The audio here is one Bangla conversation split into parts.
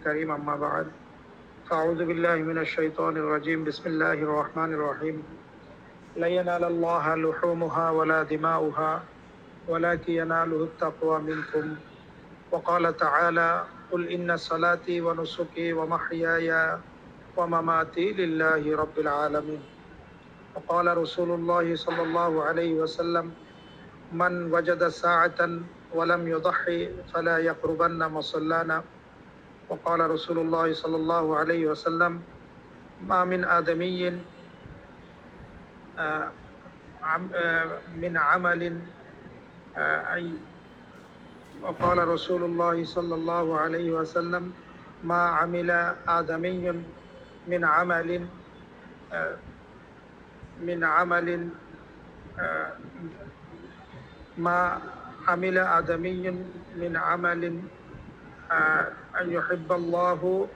الكريم أما بعد فأعوذ بالله من الشيطان الرجيم بسم الله الرحمن الرحيم لن ينال الله لحومها ولا دماؤها ولكن يناله التقوى منكم وقال تعالى قل إن صلاتي ونسكي ومحياي ومماتي لله رب العالمين وقال رسول الله صلى الله عليه وسلم من وجد ساعة ولم يضحي فلا يقربن مصلانا وقال رسول الله صلى الله عليه وسلم ما من آدمي من عمل وقال رسول الله صلى الله عليه وسلم ما عمل آدمي من عمل من عمل ما عمل آدمي من عمل أن يحب الله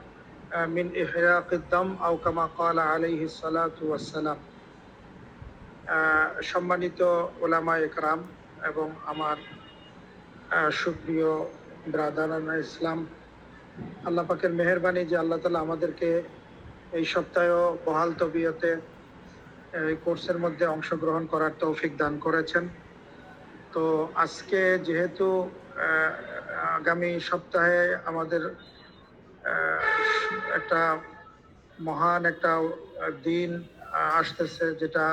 من إحراق الدم أو كما قال عليه الصلاة والسلام সম্মানিত ওলামা একরাম এবং আমার সুপ্রিয় ব্রাদারান ইসলাম, আল্লাহ পাকের মেহেরবানি যে আল্লাহ তাআলা আমাদেরকে এই সপ্তাহে বহাল তবিয়তে এই কোর্সের মধ্যে অংশগ্রহণ করার তৌফিক দান করেছেন। তো আজকে যেহেতু আগামী সপ্তাহে আমাদের একটা মহান একটা দিন আসতেছে, যেটা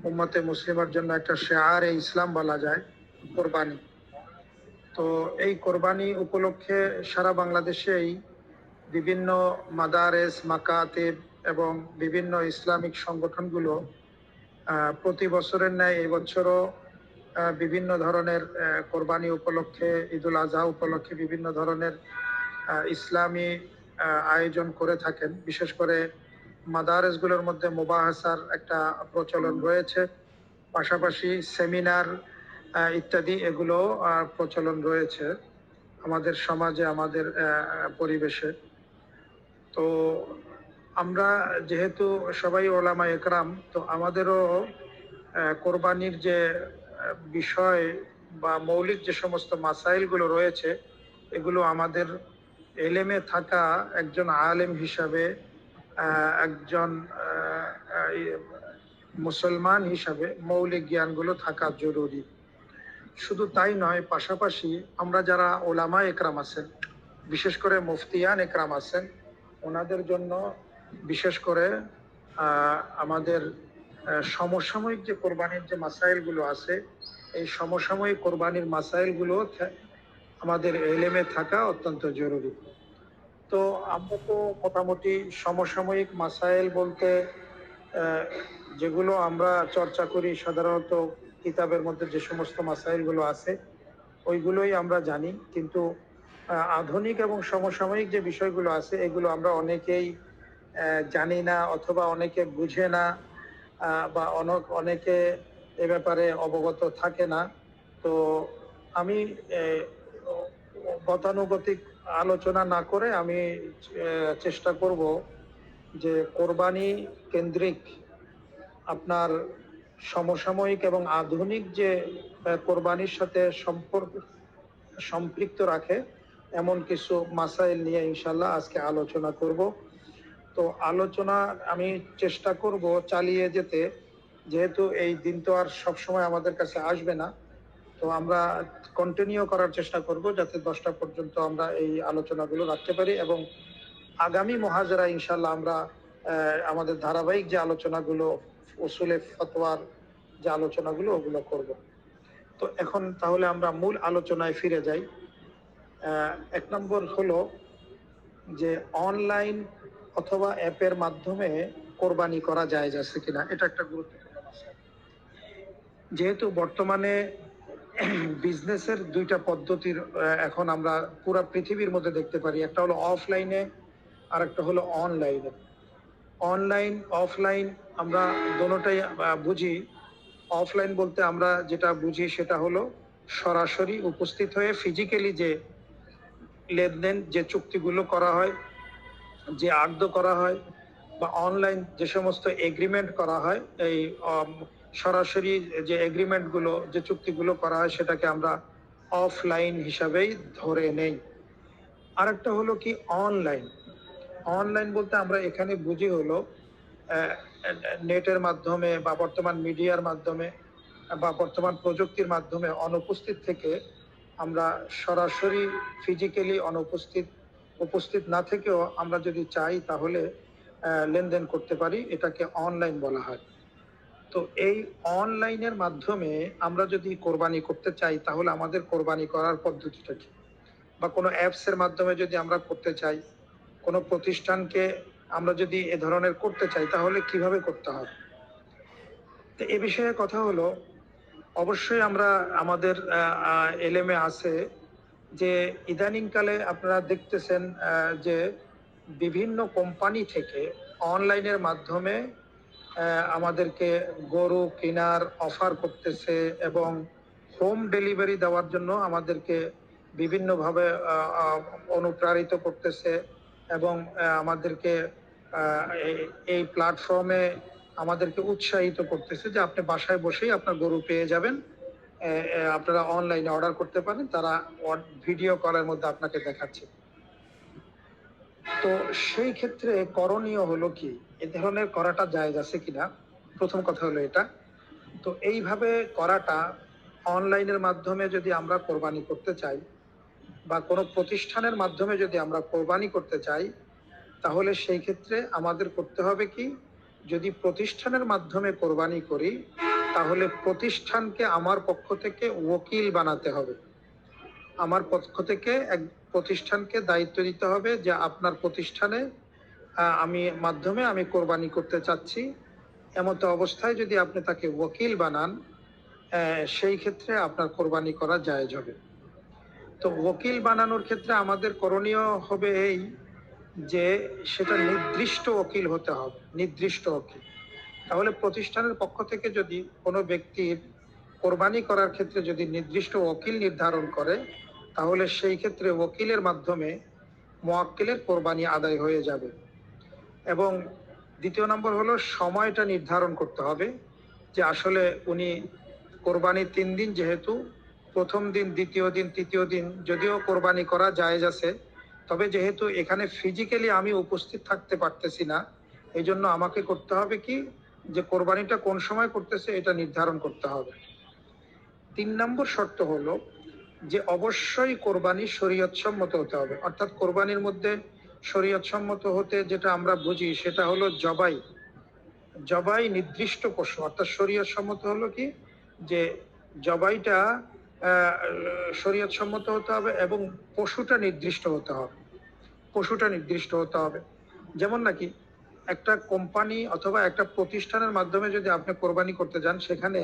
উম্মতে মুসলিমার জন্য একটা শেয়ারে ইসলাম বলা যায়, কোরবানি। তো এই কোরবানি উপলক্ষে সারা বাংলাদেশেই বিভিন্ন মাদারেস, মাকাতিব এবং বিভিন্ন ইসলামিক সংগঠনগুলো প্রতি বছরের ন্যায় এই বছরও বিভিন্ন ধরনের কোরবানি উপলক্ষে, ঈদুল আজহা উপলক্ষে বিভিন্ন ধরনের ইসলামী আয়োজন করে থাকেন। বিশেষ করে মাদারেসগুলোর মধ্যে মুবাহাসার একটা প্রচলন রয়েছে, পাশাপাশি সেমিনার ইত্যাদি এগুলো প্রচলন রয়েছে আমাদের সমাজে, আমাদের পরিবেশে। তো আমরা যেহেতু সবাই ওলামা একরাম, তো আমাদেরও কোরবানির যে বিষয় বা মৌলিক যে সমস্ত মাসাইলগুলো রয়েছে, এগুলো আমাদের এলেমে থাকা একজন আলেম হিসাবে, একজন মুসলমান হিসাবে মৌলিক জ্ঞানগুলো থাকা জরুরি। শুধু তাই নয়, পাশাপাশি আমরা যারা ওলামা একরাম আছেন, বিশেষ করে মুফতিয়ান একরাম আছেন, ওনাদের জন্য বিশেষ করে আমাদের সমসাময়িক যে কোরবানির যে মাসাইলগুলো আছে, এই সমসাময়িক কোরবানির মাসাইলগুলো আমাদের এলেমে থাকা অত্যন্ত জরুরি। তো আমরা তো মোটামুটি সমসাময়িক মাসাইল বলতে যেগুলো আমরা চর্চা করি সাধারণত কিতাবের মধ্যে যে সমস্ত মাসাইলগুলো আছে ওইগুলোই আমরা জানি, কিন্তু আধুনিক এবং সমসাময়িক যে বিষয়গুলো আছে এগুলো আমরা অনেকেই জানি না, অথবা অনেকে বুঝে না, বা অনেকে এ ব্যাপারে অবগত থাকে না। তো আমি গতানুগতিক আলোচনা না করে আমি চেষ্টা করব যে কোরবানি কেন্দ্রিক আপনার সমসাময়িক এবং আধুনিক যে কোরবানির সাথে সম্পৃক্ত রাখে এমন কিছু মাসাইল নিয়ে ইনশাল্লাহ আজকে আলোচনা করব। তো আলোচনা আমি চেষ্টা করব চালিয়ে যেতে, যেহেতু এই দিন তো আর সবসময় আমাদের কাছে আসবে না। তো আমরা কন্টিনিউ করার চেষ্টা করব যাতে 10টা পর্যন্ত আমরা এই আলোচনাগুলো রাখতে পারি, এবং আগামী মুহাজারা ইনশাল্লাহ আমরা আমাদের ধারাবাহিক যে আলোচনাগুলো, উসুলে ফতোয়ার যে আলোচনাগুলো, ওগুলো করব। তো এখন তাহলে আমরা মূল আলোচনায় ফিরে যাই। 1 নম্বর হলো যে অনলাইন অথবা অ্যাপের মাধ্যমে কোরবানি করা যায় যাচ্ছে কিনা, এটা একটা গুরুত্বপূর্ণ বিষয়। যেহেতু বর্তমানে বিজনেসের 2টা পদ্ধতির এখন আমরা পুরো পৃথিবীর মধ্যে দেখতে পারি, একটা হলো অফলাইনে আর একটা হলো অনলাইনে। অনলাইন অফলাইন আমরা দোনোটাই বুঝি। অফলাইন বলতে আমরা যেটা বুঝি সেটা হলো সরাসরি উপস্থিত হয়ে ফিজিক্যালি যে লেনদেন, যে চুক্তিগুলো করা হয়, যে আকদ করা হয়, বা অনলাইন যে সমস্ত এগ্রিমেন্ট করা হয়, এই সরাসরি যে এগ্রিমেন্টগুলো, যে চুক্তিগুলো করা হয় সেটাকে আমরা অফলাইন হিসাবেই ধরে নেই। আরেকটা হলো কি অনলাইন। অনলাইন বলতে আমরা এখানে বুঝি হলো নেটের মাধ্যমে বা বর্তমান মিডিয়ার মাধ্যমে বা বর্তমান প্রযুক্তির মাধ্যমে অনুপস্থিত থেকে আমরা সরাসরি ফিজিক্যালি উপস্থিত না থেকেও আমরা যদি চাই তাহলে লেনদেন করতে পারি, এটাকে অনলাইন বলা হয়। তো এই অনলাইনের মাধ্যমে আমরা যদি কোরবানি করতে চাই তাহলে আমাদের কোরবানি করার পদ্ধতিটা কি, বা কোনো অ্যাপসের মাধ্যমে যদি আমরা করতে চাই, কোনো প্রতিষ্ঠানকে আমরা যদি এ ধরনের করতে চাই তাহলে কিভাবে করতে হবে। তো এ বিষয়ে কথা হলো, অবশ্যই আমরা আমাদের এলেমে আছে যে ইদানিংকালে আপনারা দেখতেছেন যে বিভিন্ন কোম্পানি থেকে অনলাইনের মাধ্যমে আমাদেরকে গরু কেনার অফার করতেছে এবং হোম ডেলিভারি দেওয়ার জন্য আমাদেরকে বিভিন্নভাবে অনুপ্রাণিত করতেছে এবং আমাদেরকে এই প্ল্যাটফর্মে আমাদেরকে উৎসাহিত করতেছে যে আপনি বাসায় বসেই আপনার গরু পেয়ে যাবেন, আপনারা অনলাইনে অর্ডার করতে পারেন, তারা ভিডিও কলের মধ্যে আপনাকে দেখাচ্ছে। তো সেই ক্ষেত্রে করণীয় হলো কি, এ ধরনের করাটা জায়েজ আছে কিনা, প্রথম কথা হলো এটা। তো এইভাবে করাটা, অনলাইনের মাধ্যমে যদি আমরা কোরবানি করতে চাই বা কোনো প্রতিষ্ঠানের মাধ্যমে যদি আমরা কোরবানি করতে চাই তাহলে সেই ক্ষেত্রে আমাদের করতে হবে কি, যদি প্রতিষ্ঠানের মাধ্যমে কোরবানি করি তাহলে প্রতিষ্ঠানকে আমার পক্ষ থেকে ওকিল বানাতে হবে। আমার পক্ষ থেকে এক প্রতিষ্ঠানকে দায়িত্ব দিতে হবে যে আপনার প্রতিষ্ঠানে আমি কোরবানি করতে চাচ্ছি। এমতো অবস্থায় যদি আপনি তাকে ওকিল বানান, সেই ক্ষেত্রে আপনার কোরবানি করা জায়েজ হবে। তো ওকিল বানানোর ক্ষেত্রে আমাদের করণীয় হবে এই যে সেটা নির্দিষ্ট ওকিল হতে হবে, নির্দিষ্ট ওকিল। তাহলে প্রতিষ্ঠানের পক্ষ থেকে যদি কোনো ব্যক্তির কোরবানি করার ক্ষেত্রে যদি নির্দিষ্ট ওকিল নির্ধারণ করে তাহলে সেই ক্ষেত্রে ওকিলের মাধ্যমে মুয়াক্কিলের কোরবানি আদায় হয়ে যাবে। এবং দ্বিতীয় নম্বর হলো সময়টা নির্ধারণ করতে হবে যে আসলে উনি কোরবানির 3 দিন, যেহেতু প্রথম দিন, দ্বিতীয় দিন, তৃতীয় দিন যদিও কোরবানি করা জায়েজ আছে, তবে যেহেতু এখানে ফিজিক্যালি আমি উপস্থিত থাকতে পারতেছি না, এই জন্য আমাকে করতে হবে কি, যে কোরবানিটা কোন সময় করতেছে এটা নির্ধারণ করতে হবে। 3 নম্বর শর্ত হলো যে অবশ্যই কোরবানি শরীয়তসম্মত হতে হবে। অর্থাৎ কোরবানির মধ্যে শরীয়তসম্মত হতে যেটা আমরা বুঝি সেটা হলো জবাই নির্দিষ্ট পশু। অর্থাৎ শরীয়তসম্মত হলো কি, যে জবাইটা শরীয়তসম্মত হতে হবে এবং পশুটা নির্দিষ্ট হতে হবে, পশুটা নির্দিষ্ট হতে হবে। যেমন নাকি একটা কোম্পানি অথবা একটা প্রতিষ্ঠানের মাধ্যমে যদি আপনি কোরবানি করতে যান, সেখানে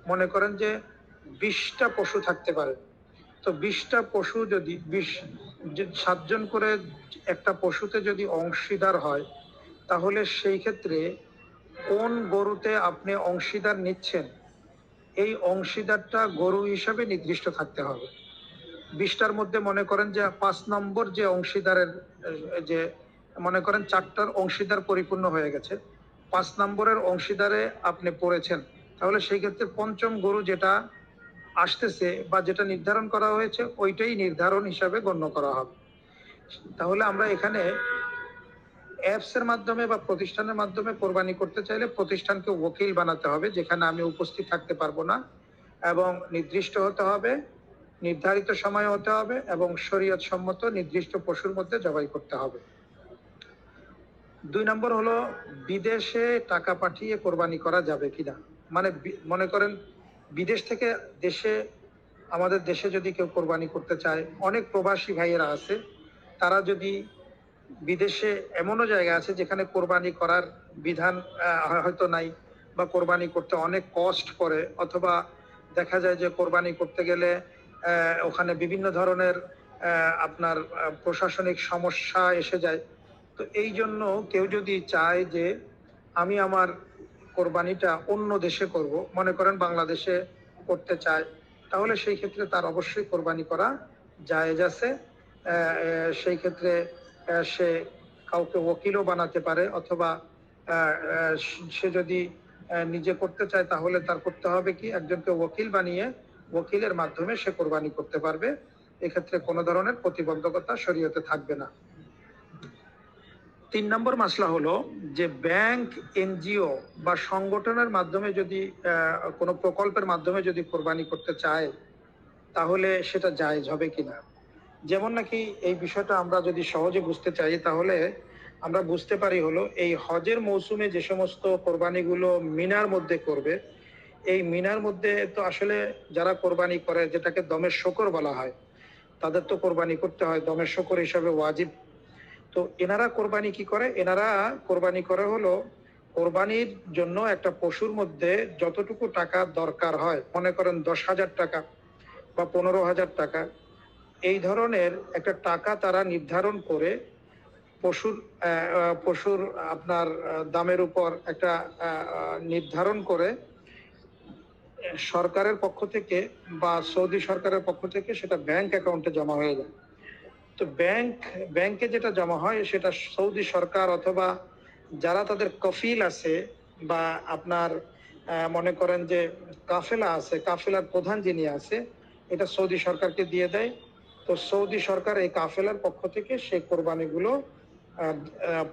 মনে করেন যে 20টা পশু থাকতে পারে। তো 20টা পশু যদি 7জন করে একটা পশুতে যদি অংশীদার হয় তাহলে সেই ক্ষেত্রে কোন গরুতে আপনি অংশীদার নিচ্ছেন এই অংশীদারটা গরু হিসাবে নির্দিষ্ট থাকতে হবে। 20টার মধ্যে মনে করেন যে 5 নম্বর যে অংশীদারের, যে মনে করেন 4টার অংশীদার পরিপূর্ণ হয়ে গেছে, 5 নম্বরের অংশীদারে আপনি পড়েছেন, তাহলে সেই ক্ষেত্রে পঞ্চম গরু যেটা আসতেছে বা যেটা নির্ধারণ করা হয়েছে ওইটাই নির্ধারণ হিসাবে গণ্য করা হবে। তাহলে আমরা এখানে অ্যাপস এর মাধ্যমে বা প্রতিষ্ঠানের মাধ্যমে কোরবানি করতে চাইলে প্রতিষ্ঠানকে ওকিল বানাতে হবে, যেখানে আমি উপস্থিত থাকতে পারবো না, এবং নির্দিষ্ট হতে হবে, নির্ধারিত সময় হতে হবে এবং শরীয়ত সম্মত নির্দিষ্ট পশুর মধ্যে জবাই করতে হবে। 2 নম্বর হলো বিদেশে টাকা পাঠিয়ে কোরবানি করা যাবে কিনা। মানে মনে করেন বিদেশ থেকে দেশে, আমাদের দেশে যদি কেউ কোরবানি করতে চায়, অনেক প্রবাসী ভাইয়েরা আছে, তারা যদি বিদেশে, এমনও জায়গা আছে যেখানে কোরবানি করার বিধান হয়তো নাই, বা কোরবানি করতে অনেক কষ্ট পড়ে, অথবা দেখা যায় যে কোরবানি করতে গেলে ওখানে বিভিন্ন ধরনের আপনার প্রশাসনিক সমস্যা এসে যায়। তো এই জন্য কেউ যদি চায় যে আমি আমার কোরবানিটা অন্য দেশে করব, মনে করেন বাংলাদেশে করতে চায়, তাহলে সেই ক্ষেত্রে তার অবশ্যই কোরবানি করা জায়েজ আছে। সেই ক্ষেত্রে সে কাউকে ওকিলও বানাতে পারে, অথবা সে যদি নিজে করতে চায় তাহলে তার করতে হবে কি, একজনকে ওকিল বানিয়ে ওকিলের মাধ্যমে সে কোরবানি করতে পারবে। এক্ষেত্রে কোনো ধরনের প্রতিবন্ধকতা শরীয়তে থাকবে না। 3 নম্বর মাসলা হলো যে ব্যাংক, এনজিও বা সংগঠনের মাধ্যমে যদি কোনো প্রকল্পের মাধ্যমে যদি কোরবানি করতে চায় তাহলে সেটা জায়েজ হবে কিনা। যেমন নাকি এই বিষয়টা আমরা যদি সহজে বুঝতে চাই তাহলে আমরা বুঝতে পারি হলো এই হজের মৌসুমে যে সমস্ত কোরবানিগুলো মিনার মধ্যে করবে, এই মিনার মধ্যে তো আসলে যারা কোরবানি করে যেটাকে দমের শকর বলা হয়, তাদের তো কোরবানি করতে হয়, দমের শকর হিসাবে ওয়াজিব। তো এনারা কোরবানি কি করে, এনারা কোরবানি করে হলো কোরবানির জন্য একটা পশুর মধ্যে যতটুকু টাকা দরকার হয়, মনে করেন 10,000 টাকা বা 15,000 টাকা, এই ধরনের একটা টাকা তারা নির্ধারণ করে পশুর আপনার দামের উপর একটা নির্ধারণ করে সরকারের পক্ষ থেকে বা সৌদি সরকারের পক্ষ থেকে সেটা ব্যাংক অ্যাকাউন্টে জমা হয়ে যায়। তো ব্যাংকে যেটা জমা হয় সেটা সৌদি সরকার অথবা যারা তাদের কফিল আছে বা আপনার মনে করেন যে কাফেলা আছে, কাফেলার প্রধান যিনি আছে, এটা সৌদি সরকারকে দিয়ে দেয়। তো সৌদি সরকার এই কাফেলার পক্ষ থেকে সেই কোরবানিগুলো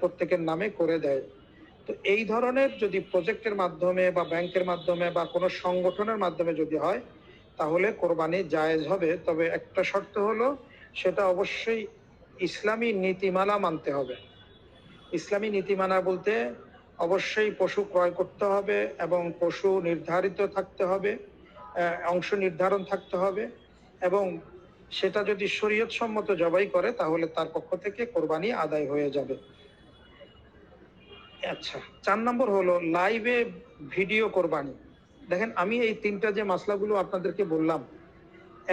প্রত্যেকের নামে করে দেয়। তো এই ধরনের যদি প্রজেক্টের মাধ্যমে বা ব্যাংকের মাধ্যমে বা কোনো সংগঠনের মাধ্যমে যদি হয় তাহলে কোরবানি জায়েজ হবে। তবে একটা শর্ত হলো সেটা অবশ্যই ইসলামী নীতিমালা মানতে হবে। ইসলামী নীতিমালা বলতে অবশ্যই পশু ক্রয় করতে হবে এবং পশু নির্ধারিত থাকতে হবে, অংশ নির্ধারণ থাকতে হবে, এবং সেটা যদি শরীয়ত সম্মত জবাই করে তাহলে তার পক্ষ থেকে কোরবানি আদায় হয়ে যাবে। আচ্ছা, 4 নম্বর হলো লাইভে ভিডিও কোরবানি। দেখেন, আমি এই 3টা যে মাসলাগুলো আপনাদেরকে বললাম,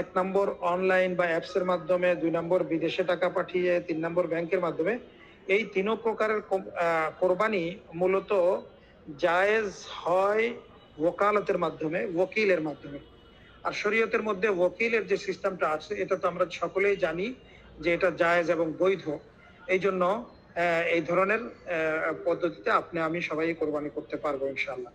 1 নম্বর অনলাইন বা অ্যাপসের মাধ্যমে, 2 নম্বর বিদেশে টাকা পাঠিয়ে, 3 নম্বর ব্যাংকের মাধ্যমে, এই 3 প্রকারের কোরবানি মূলত জায়েজ হয় ওকালতের মাধ্যমে, ওকিলের মাধ্যমে। আর শরীয়তের মধ্যে ওকিলের যে সিস্টেমটা আছে এটা তো আমরা সকলেই জানি যে এটা জায়েজ এবং বৈধ। এই জন্য এই ধরনের পদ্ধতিতে আপনি আমি সবাই কোরবানি করতে পারবো ইনশাআল্লাহ।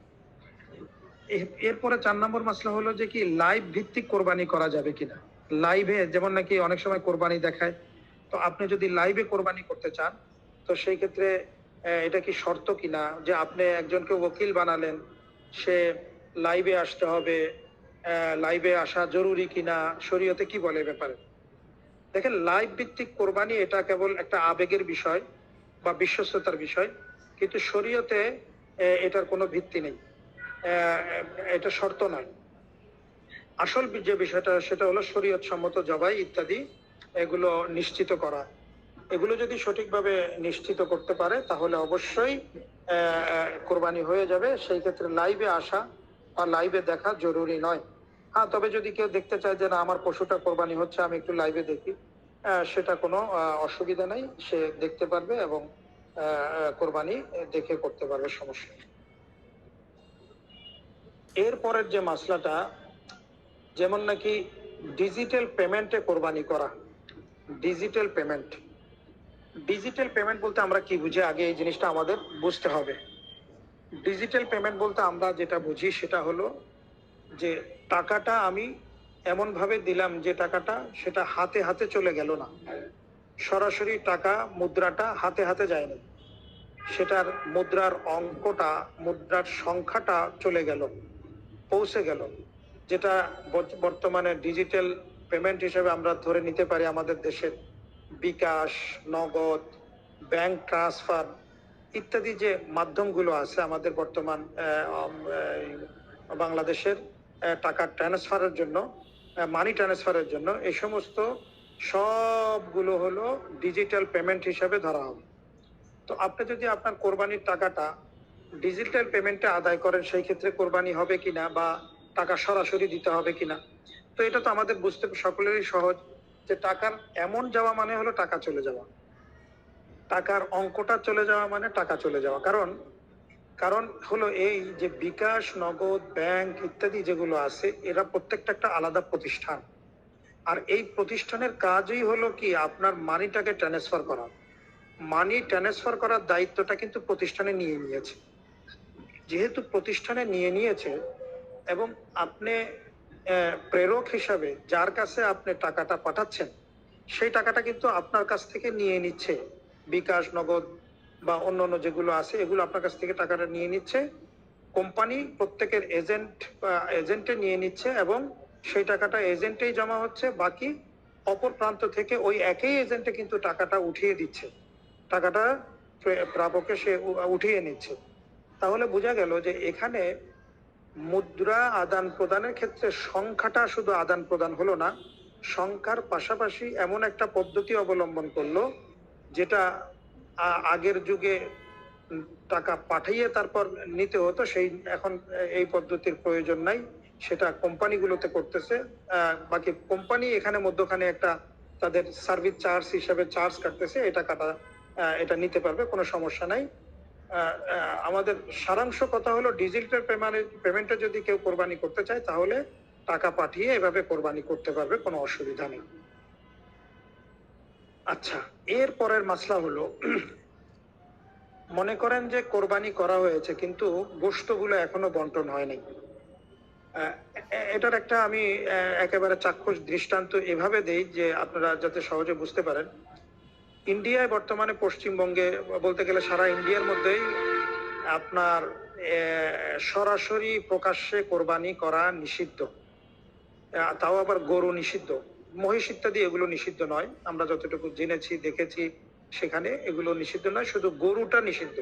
এরপরে 4 নম্বর মাসলা হলো যে কি লাইভ ভিত্তিক কোরবানি করা যাবে কিনা। লাইভে যেমন নাকি অনেক সময় কোরবানি দেখায়, তো আপনি যদি লাইভে কোরবানি করতে চান তো সেই ক্ষেত্রে এটা কি শর্ত কিনা যে আপনি একজনকে ওকিল বানালেন, সে লাইভে আসতে হবে, লাইভে আসা জরুরি কিনা, শরীয়তে কি বলে ব্যাপারে। দেখেন, লাইভ ভিত্তিক কোরবানি এটা কেবল একটা আবেগের বিষয় বা বিশ্বস্ততার বিষয়, কিন্তু শরীয়তে এটার কোনো ভিত্তি নেই, এটা শর্ত নয়। আসল যে বিষয়টা সেটা হলো শরীয়ত সম্মত জবাই ইত্যাদি এগুলো নিশ্চিত করা। এগুলো যদি সঠিকভাবে নিশ্চিত করতে পারে তাহলে অবশ্যই কোরবানি হয়ে যাবে। সেই ক্ষেত্রে লাইভে আসা বা লাইভে দেখা জরুরি নয়। হ্যাঁ, তবে যদি কেউ দেখতে চায় যে না আমার পশুটা কোরবানি হচ্ছে, আমি একটু লাইভে দেখি, সেটা কোনো অসুবিধা নাই, সে দেখতে পারবে এবং কোরবানি দেখে করতে পারবে, সমস্যা নেই। এরপরের যে মাসলাটা, যেমন নাকি ডিজিটাল পেমেন্টে কোরবানি করা। ডিজিটাল পেমেন্ট, ডিজিটাল পেমেন্ট বলতে আমরা কি বুঝি আগে এই জিনিসটা আমাদের বুঝতে হবে। ডিজিটাল পেমেন্ট বলতে আমরা যেটা বুঝি সেটা হলো যে টাকাটা আমি এমন ভাবে দিলাম যে টাকাটা সেটা হাতে হাতে চলে গেল না, সরাসরি টাকা মুদ্রাটা হাতে হাতে যায়নি, সেটার মুদ্রার অঙ্কটা, মুদ্রার সংখ্যাটা চলে গেল, পৌঁছে গেল, যেটা বর্তমানে ডিজিটাল পেমেন্ট হিসেবে আমরা ধরে নিতে পারি আমাদের দেশের বিকাশ, নগদ, ব্যাংক ট্রান্সফার ইত্যাদি যে মাধ্যমগুলো আছে আমাদের বর্তমান বাংলাদেশের টাকা ট্রান্সফারের জন্য, মানি ট্রান্সফারের জন্য, এই সমস্ত সবগুলো হলো ডিজিটাল পেমেন্ট হিসাবে ধরা হবে। তো আপনি যদি আপনার কোরবানির টাকাটা ডিজিটাল পেমেন্টে আদায় করেন সেই ক্ষেত্রে কোরবানি হবে কিনা বা টাকা সরাসরি দিতে হবে কিনা, তো এটা তো আমাদের বুঝতে সকলেরই সহজ যে টাকার এমন যাওয়া মানে হলো টাকা চলে যাওয়া, টাকার অঙ্কটা চলে যাওয়া মানে টাকা চলে যাওয়া। কারণ কারণ হলো এই যে বিকাশ, নগদ, ব্যাংক ইত্যাদি যেগুলো আছে এরা প্রত্যেকটা একটা আলাদা প্রতিষ্ঠান, আর এই প্রতিষ্ঠানের কাজই হলো কি আপনার মানিটাকে ট্রান্সফার করা। মানি ট্রান্সফার করার দায়িত্বটা কিন্তু প্রতিষ্ঠানে নিয়ে নিয়েছে। যেহেতু প্রতিষ্ঠানে নিয়ে নিয়েছে এবং আপনি প্রেরক হিসাবে যার কাছে আপনি টাকাটা পাঠাচ্ছেন, সেই টাকাটা কিন্তু আপনার কাছ থেকে নিয়ে নিচ্ছে। বিকাশ, নগদ বা অন্যান্য যেগুলো আছে এগুলো আপনার কাছ থেকে টাকাটা নিয়ে নিচ্ছে। কোম্পানি প্রত্যেকের এজেন্টে নিয়ে নিচ্ছে এবং সেই টাকাটা এজেন্টেই জমা হচ্ছে। বাকি অপর প্রান্ত থেকে ওই একই এজেন্টে কিন্তু টাকাটা উঠিয়ে দিচ্ছে, টাকাটা প্রাপকে সে উঠিয়ে নিচ্ছে। তাহলে বোঝা গেল যে এখানে মুদ্রা আদান প্রদানের ক্ষেত্রে সংখ্যাটা শুধু আদান প্রদান হলো না, সংখ্যার পাশাপাশি এমন একটা পদ্ধতি অবলম্বন করলো যেটা আগের যুগে টাকা পাঠিয়ে তারপর নিতে হতো, সেই এখন এই পদ্ধতির প্রয়োজন নাই, সেটা কোম্পানিগুলোতে করতেছে। বাকি কোম্পানি এখানে মধ্যখানে একটা তাদের সার্ভিস চার্জ হিসেবে চার্জ কাটতেছে, এটা কাটা এটা নিতে পারবে, কোনো সমস্যা নাই। আমাদের সারাংশ কথা হলো ডিজিটাল পেমেন্টে যদি কেউ কোরবানি করতে চায় তাহলে টাকা পাঠিয়ে এভাবে কোরবানি করতে পারবে, কোনো অসুবিধা নেই। আচ্ছা, এর পরের মাসলা হলো মনে করেন যে কোরবানি করা হয়েছে কিন্তু গোশতগুলো এখনো বন্টন হয়নি। এটার একটা আমি একেবারে চাক্ষুষ দৃষ্টান্ত এভাবে দেই যে আপনারা যাতে সহজে বুঝতে পারেন। ইন্ডিয়ায় বর্তমানে পশ্চিমবঙ্গে বলতে গেলে সারা ইন্ডিয়ার মধ্যেই আপনার সরাসরি প্রকাশ্যে কোরবানি করা নিষিদ্ধ। তাও আবার গরু নিষিদ্ধ, মহিষ ইত্যাদি এগুলো নিষিদ্ধ নয়। আমরা যতটুকু জেনেছি দেখেছি সেখানে এগুলো নিষিদ্ধ নয়, শুধু গরুটা নিষিদ্ধ।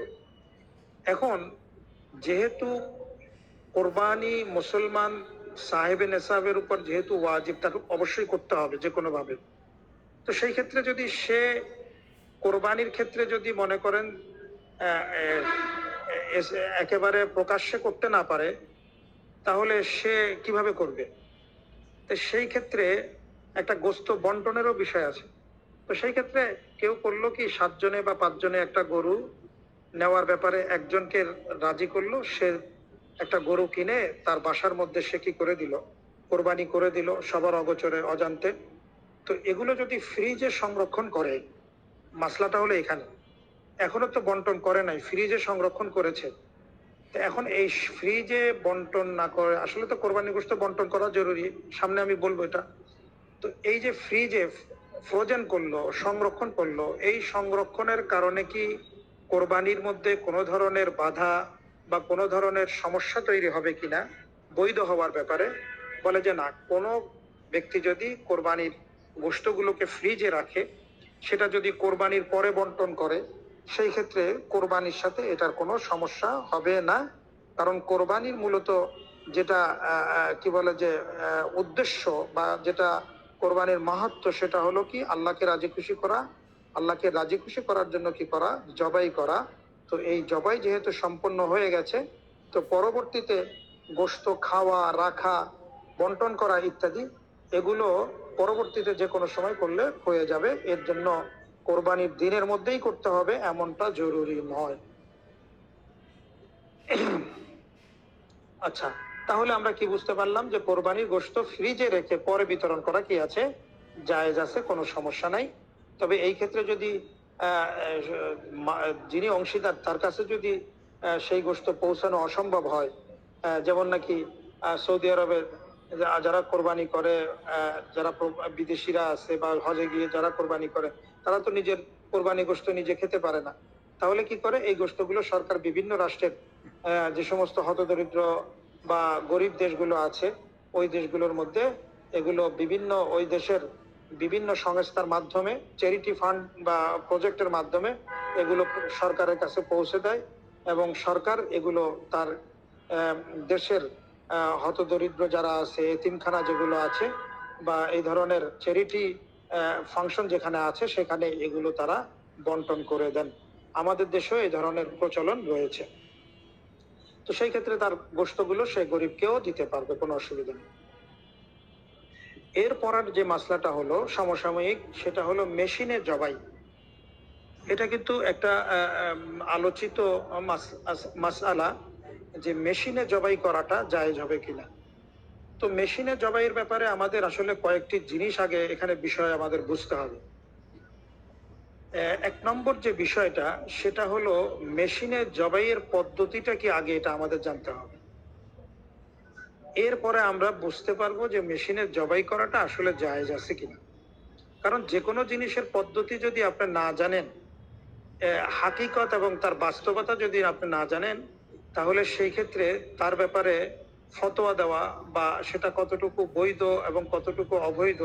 এখন যেহেতু কোরবানি মুসলমান সাহেবে নেশাবের উপর যেহেতু ওয়াজিব, তাকে অবশ্যই করতে হবে যে কোনো ভাবে। তো সেই ক্ষেত্রে যদি সে কোরবানির ক্ষেত্রে যদি মনে করেন একেবারে প্রকাশ্যে করতে না পারে তাহলে সে কিভাবে করবে? তো সেই ক্ষেত্রে একটা গোস্ত বন্টনেরও বিষয় আছে। তো সেই ক্ষেত্রে কেউ করলো কি 7 জনে বা 5 জনে একটা গরু নেওয়ার ব্যাপারে একজনকে রাজি করলো, সে একটা গরু কিনে তার বাসার মধ্যে সে কি করে দিল, কোরবানি করে দিল সবার অগোচরে অজান্তে। তো এগুলো যদি ফ্রিজে সংরক্ষণ করে, মাসলাটা হলো এখানে এখনো তো বন্টন করে নাই, ফ্রিজে সংরক্ষণ করেছে। এখন এই ফ্রিজে বন্টন না করে, আসলে তো কোরবানি গোশত বন্টন করা জরুরি, সামনে আমি বলবো এটা। তো এই যে ফ্রিজে ফ্রোজেন করলো, সংরক্ষণ করলো, এই সংরক্ষণের কারণে কি কোরবানির মধ্যে কোনো ধরনের বাধা বা কোনো ধরনের সমস্যা তৈরি হবে কিনা বৈধ হওয়ার ব্যাপারে? বলে যে না, কোনো ব্যক্তি যদি কোরবানির গোশতগুলোকে ফ্রিজে রাখে, সেটা যদি কোরবানির পরে বন্টন করে, সেই ক্ষেত্রে কোরবানির সাথে এটার কোনো সমস্যা হবে না। কারণ কোরবানির মূলত যেটা কি বলে যে উদ্দেশ্য বা যেটা কোরবানির মাহাত্ম, সেটা হলো কি আল্লাহকে রাজি খুশি করা। আল্লাহকে রাজি খুশি করার জন্য কি করা? জবাই করা। তো এই জবাই যেহেতু সম্পন্ন হয়ে গেছে, তো পরবর্তীতে গোশত খাওয়া, রাখা, বন্টন করা ইত্যাদি এগুলো পরবর্তীতে যে কোনো সময় করলে হয়ে যাবে। এর জন্য কোরবানির দিনের মধ্যেই করতে হবে এমনটা জরুরি নয়। আচ্ছা, তাহলে আমরা কি বুঝতে পারলাম যে কোরবানির গোশত ফ্রিজে রেখে পরে বিতরণ করা কি আছে, জায়েজ আছে, কোনো সমস্যা নাই। তবে এই ক্ষেত্রে যদি যিনি অংশীদার তার কাছে যদি সেই গোশত পৌঁছানো অসম্ভব হয়, যেমন নাকি সৌদি আরবের যারা কোরবানি করে, যারা বিদেশিরা আছে বা হজে গিয়ে যারা কোরবানি করে, তারা তো নিজের কোরবানি গোশত নিজে খেতে পারে না। তাহলে কি করে? এই গোশতগুলো সরকার বিভিন্ন রাষ্ট্রের যে সমস্ত হতদরিদ্র বা গরিব দেশগুলো আছে ওই দেশগুলোর মধ্যে এগুলো বিভিন্ন ওই দেশের বিভিন্ন সংস্থার মাধ্যমে, চ্যারিটি ফান্ড বা প্রজেক্টের মাধ্যমে এগুলো সরকারের কাছে পৌঁছে দেয় এবং সরকার এগুলো তার দেশের হতদরিদ্র যারা আছে, এতিমখানা যেগুলো আছে বা এই ধরনের চ্যারিটি ফাংশন যেখানে আছে সেখানে এগুলো তারা বন্টন করে দেন। আমাদের দেশেও এই ধরনের প্রচলন রয়েছে। তো সেই ক্ষেত্রে তার গোশতগুলো সে গরিবকেও দিতে পারবে, কোনো অসুবিধা নেই। এর পরের যে মাসলাটা হলো সমসাময়িক, সেটা হলো মেশিনে জবাই। এটা কিন্তু একটা আলোচিত মাসআলা যে মেশিনে জবাই করাটা জায়েজ হবে কিনা। তো মেশিনে জবাইয়ের ব্যাপারে আমাদের আসলে কয়েকটি জিনিস আগে এখানে বিষয় আমাদের বুঝতে হবে। 1 নম্বর যে বিষয়টা সেটা হলো মেশিনে জবাইয়ের পদ্ধতিটা কি আগে এটা আমাদের জানতে হবে। এরপরে আমরা বুঝতে পারবো যে মেশিনে জবাই করাটা আসলে জায়েজ আছে কিনা। কারণ যে কোনো জিনিসের পদ্ধতি যদি আপনি না জানেন, হাকিকত এবং তার বাস্তবতা যদি আপনি না জানেন, তাহলে সেই ক্ষেত্রে তার ব্যাপারে ফতোয়া দেওয়া বা সেটা কতটুকু বৈধ এবং কতটুকু অবৈধ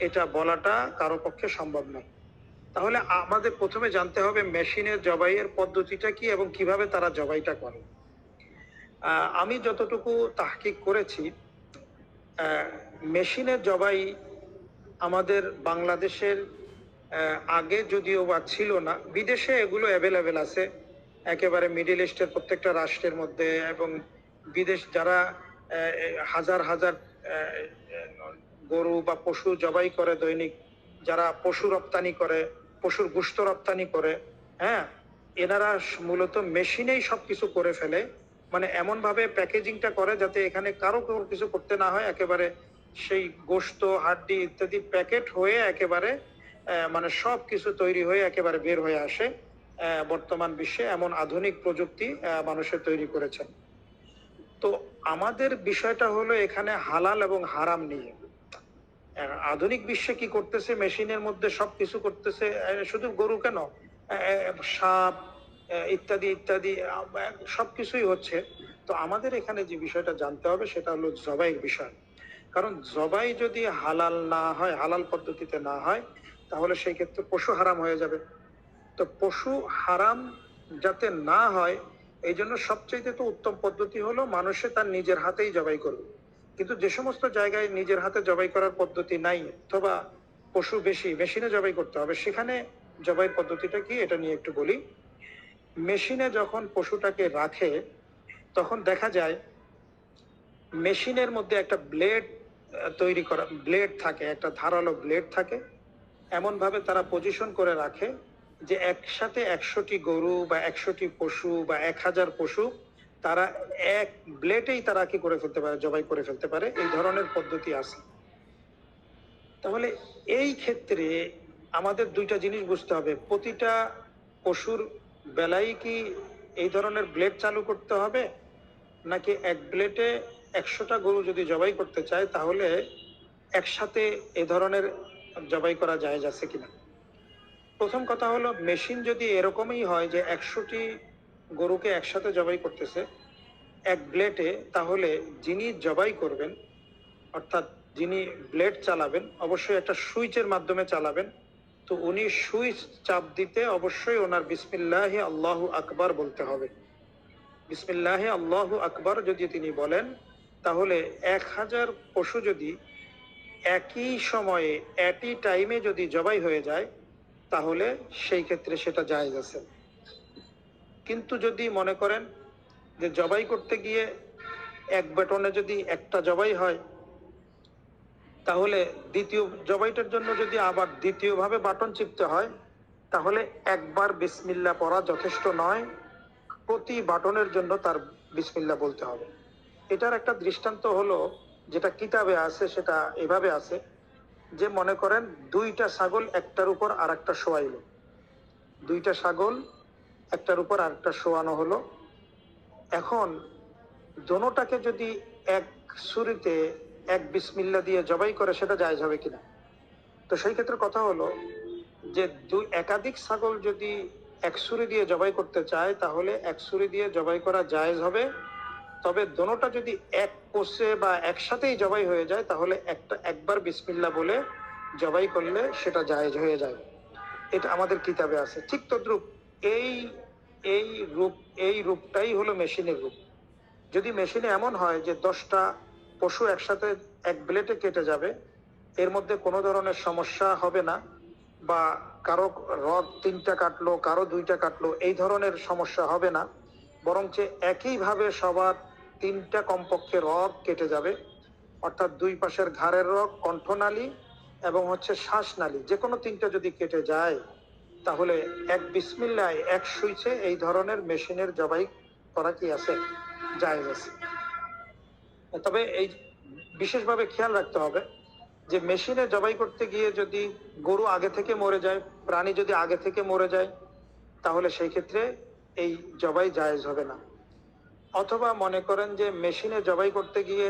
এটা বলাটা কারো পক্ষে সম্ভব নয়। তাহলে আমাদের প্রথমে জানতে হবে মেশিনের জবাইয়ের পদ্ধতিটা কি এবং কিভাবে তারা জবাইটা করে। আমি যতটুকু তাহকিক করেছি, মেশিনের জবাই আমাদের বাংলাদেশের আগে যদিও বা ছিল না, বিদেশে এগুলো অ্যাভেলেবেল আছে একেবারে মিডল ইস্টের প্রত্যেকটা রাষ্ট্রের মধ্যে। এবং বিদেশ যারা হাজার হাজার গরু বা পশু জবাই করে দৈনিক, যারা পশু রপ্তানি করে, পশুর গোশত রপ্তানি করে, হ্যাঁ, এনারা মূলত মেশিনেই সবকিছু করে ফেলে। মানে এমন ভাবে প্যাকেজিংটা করে যাতে এখানে কারো কোনো কিছু করতে না হয়, একেবারে সেই গোশত হাড্ডি ইত্যাদি প্যাকেট হয়ে একেবারে মানে সব কিছু তৈরি হয়ে একেবারে বের হয়ে আসে। বর্তমান বিশ্বে এমন আধুনিক প্রযুক্তি মানুষের তৈরি করেছেন। তো আমাদের বিষয়টা হলো এখানে হালাল এবং হারাম নিয়ে। আধুনিক বিশ্বে কি করতেছে, মেশিনের মধ্যে সবকিছু করতেছে, শুধু গরু কেন, সাপ ইত্যাদি ইত্যাদি সবকিছুই হচ্ছে। তো আমাদের এখানে যে বিষয়টা জানতে হবে সেটা হলো জবাইয়ের বিষয়। কারণ জবাই যদি হালাল না হয়, হালাল পদ্ধতিতে না হয়, তাহলে সেই ক্ষেত্রে পশু হারাম হয়ে যাবে। তো পশু হারাম যাতে না হয়, এই জন্য সবচেয়ে তো উত্তম পদ্ধতি হলো মানুষে তার নিজের হাতেই জবাই করবে। কিন্তু যে সমস্ত জায়গায় নিজের হাতে জবাই করার পদ্ধতি নাই, অথবা পশু বেশি, মেশিনে জবাই করতে হবে, সেখানে জবাই পদ্ধতিটা কি এটা নিয়ে একটু বলি। মেশিনে যখন পশুটাকে রাখে তখন দেখা যায় মেশিনের মধ্যে একটা ব্লেড তৈরি করা, ব্লেড থাকে, একটা ধারালো ব্লেড থাকে। এমন ভাবে তারা পজিশন করে রাখে যে একসাথে 100টি গরু বা 100টি পশু বা 1000 পশু তারা এক ব্লেডেই তারা কি করে ফেলতে পারে, জবাই করে ফেলতে পারে। এই ধরনের পদ্ধতি আছে। তাহলে এই ক্ষেত্রে আমাদের দুইটা জিনিস বুঝতে হবে। প্রতিটা পশুর বেলায় কি এই ধরনের ব্লেড চালু করতে হবে, নাকি এক ব্লেডে 100টা গরু যদি জবাই করতে চায় তাহলে একসাথে এ ধরনের জবাই করা জায়েজ আছে কিনা। প্রথম কথা হলো, মেশিন যদি এরকমই হয় যে 100টি গরুকে একসাথে জবাই করতেছে এক ব্লেডে, তাহলে যিনি জবাই করবেন, অর্থাৎ যিনি ব্লেড চালাবেন, অবশ্যই একটা সুইচের মাধ্যমে চালাবেন। তো উনি সুইচ চাপ দিতে অবশ্যই ওনার বিসমিল্লাহি আল্লাহু আকবার বলতে হবে। বিসমিল্লাহি আল্লাহু আকবার যদি তিনি বলেন, তাহলে 1000 পশু যদি একই সময়ে একই টাইমে যদি জবাই হয়ে যায়, তাহলে সেই ক্ষেত্রে সেটা জায়েজ আছে। কিন্তু যদি মনে করেন যে জবাই করতে গিয়ে এক বাটনে যদি একটা জবাই হয়, তাহলে দ্বিতীয় জবাইটার জন্য যদি আবার দ্বিতীয়ভাবে বাটন চিপতে হয়, তাহলে একবার বিসমিল্লাহ পড়া যথেষ্ট নয়, প্রতি বাটনের জন্য তার বিসমিল্লাহ বলতে হবে। এটার একটা দৃষ্টান্ত হলো, যেটা কিতাবে আছে, সেটা এভাবে আছে যে মনে করেন দুইটা ছাগল একটার উপর আর একটা শোয়াইলো, দুইটা ছাগল একটার উপর আর একটা শোয়ানো হলো। এখন দোনোটাকে যদি এক ছুরিতে এক বিসমিল্লাহ দিয়ে জবাই করে, সেটা জায়েজ হবে কিনা। তো সেই ক্ষেত্রে কথা হলো যে একাধিক ছাগল যদি এক ছুরি দিয়ে জবাই করতে চায়, তাহলে এক ছুরি দিয়ে জবাই করা জায়েজ হবে। তবে দোনোটা যদি এক কোষে বা একসাথেই জবাই হয়ে যায়, তাহলে একবার বিসমিল্লাহ বলে জবাই করলে সেটা জায়েজ হয়ে যায়। এটা আমাদের কিতাবে আছে। ঠিক তদ্রূপ এই এই রূপ এই রূপটাই হলো মেশিনের রূপ। যদি মেশিনে এমন হয় যে 10টা পশু একসাথে এক ব্লেডে কেটে যাবে, এর মধ্যে কোনো ধরনের সমস্যা হবে না, বা কারো রড 3টা কাটলো, কারো 2টা কাটলো, এই ধরনের সমস্যা হবে না, বরঞ্চ একইভাবে সবার 3টা কমপক্ষে রগ কেটে যাবে। অর্থাৎ দুই পাশের ঘাড়ের রগ, কণ্ঠনালী এবং হচ্ছে শ্বাসনালী, যে কোনো 3টা যদি কেটে যায়, তাহলে এক বিসমিল্লাহ এক সুইচে এই ধরনের মেশিনের জবাই করা কি আছে, জায়েজ আছে। তবে এই বিশেষভাবে খেয়াল রাখতে হবে যে মেশিনে জবাই করতে গিয়ে যদি গরু আগে থেকে মরে যায়, প্রাণী যদি আগে থেকে মরে যায়, তাহলে সেই ক্ষেত্রে এই জবাই জায়েজ হবে না। অথবা মনে করেন যে মেশিনে জবাই করতে গিয়ে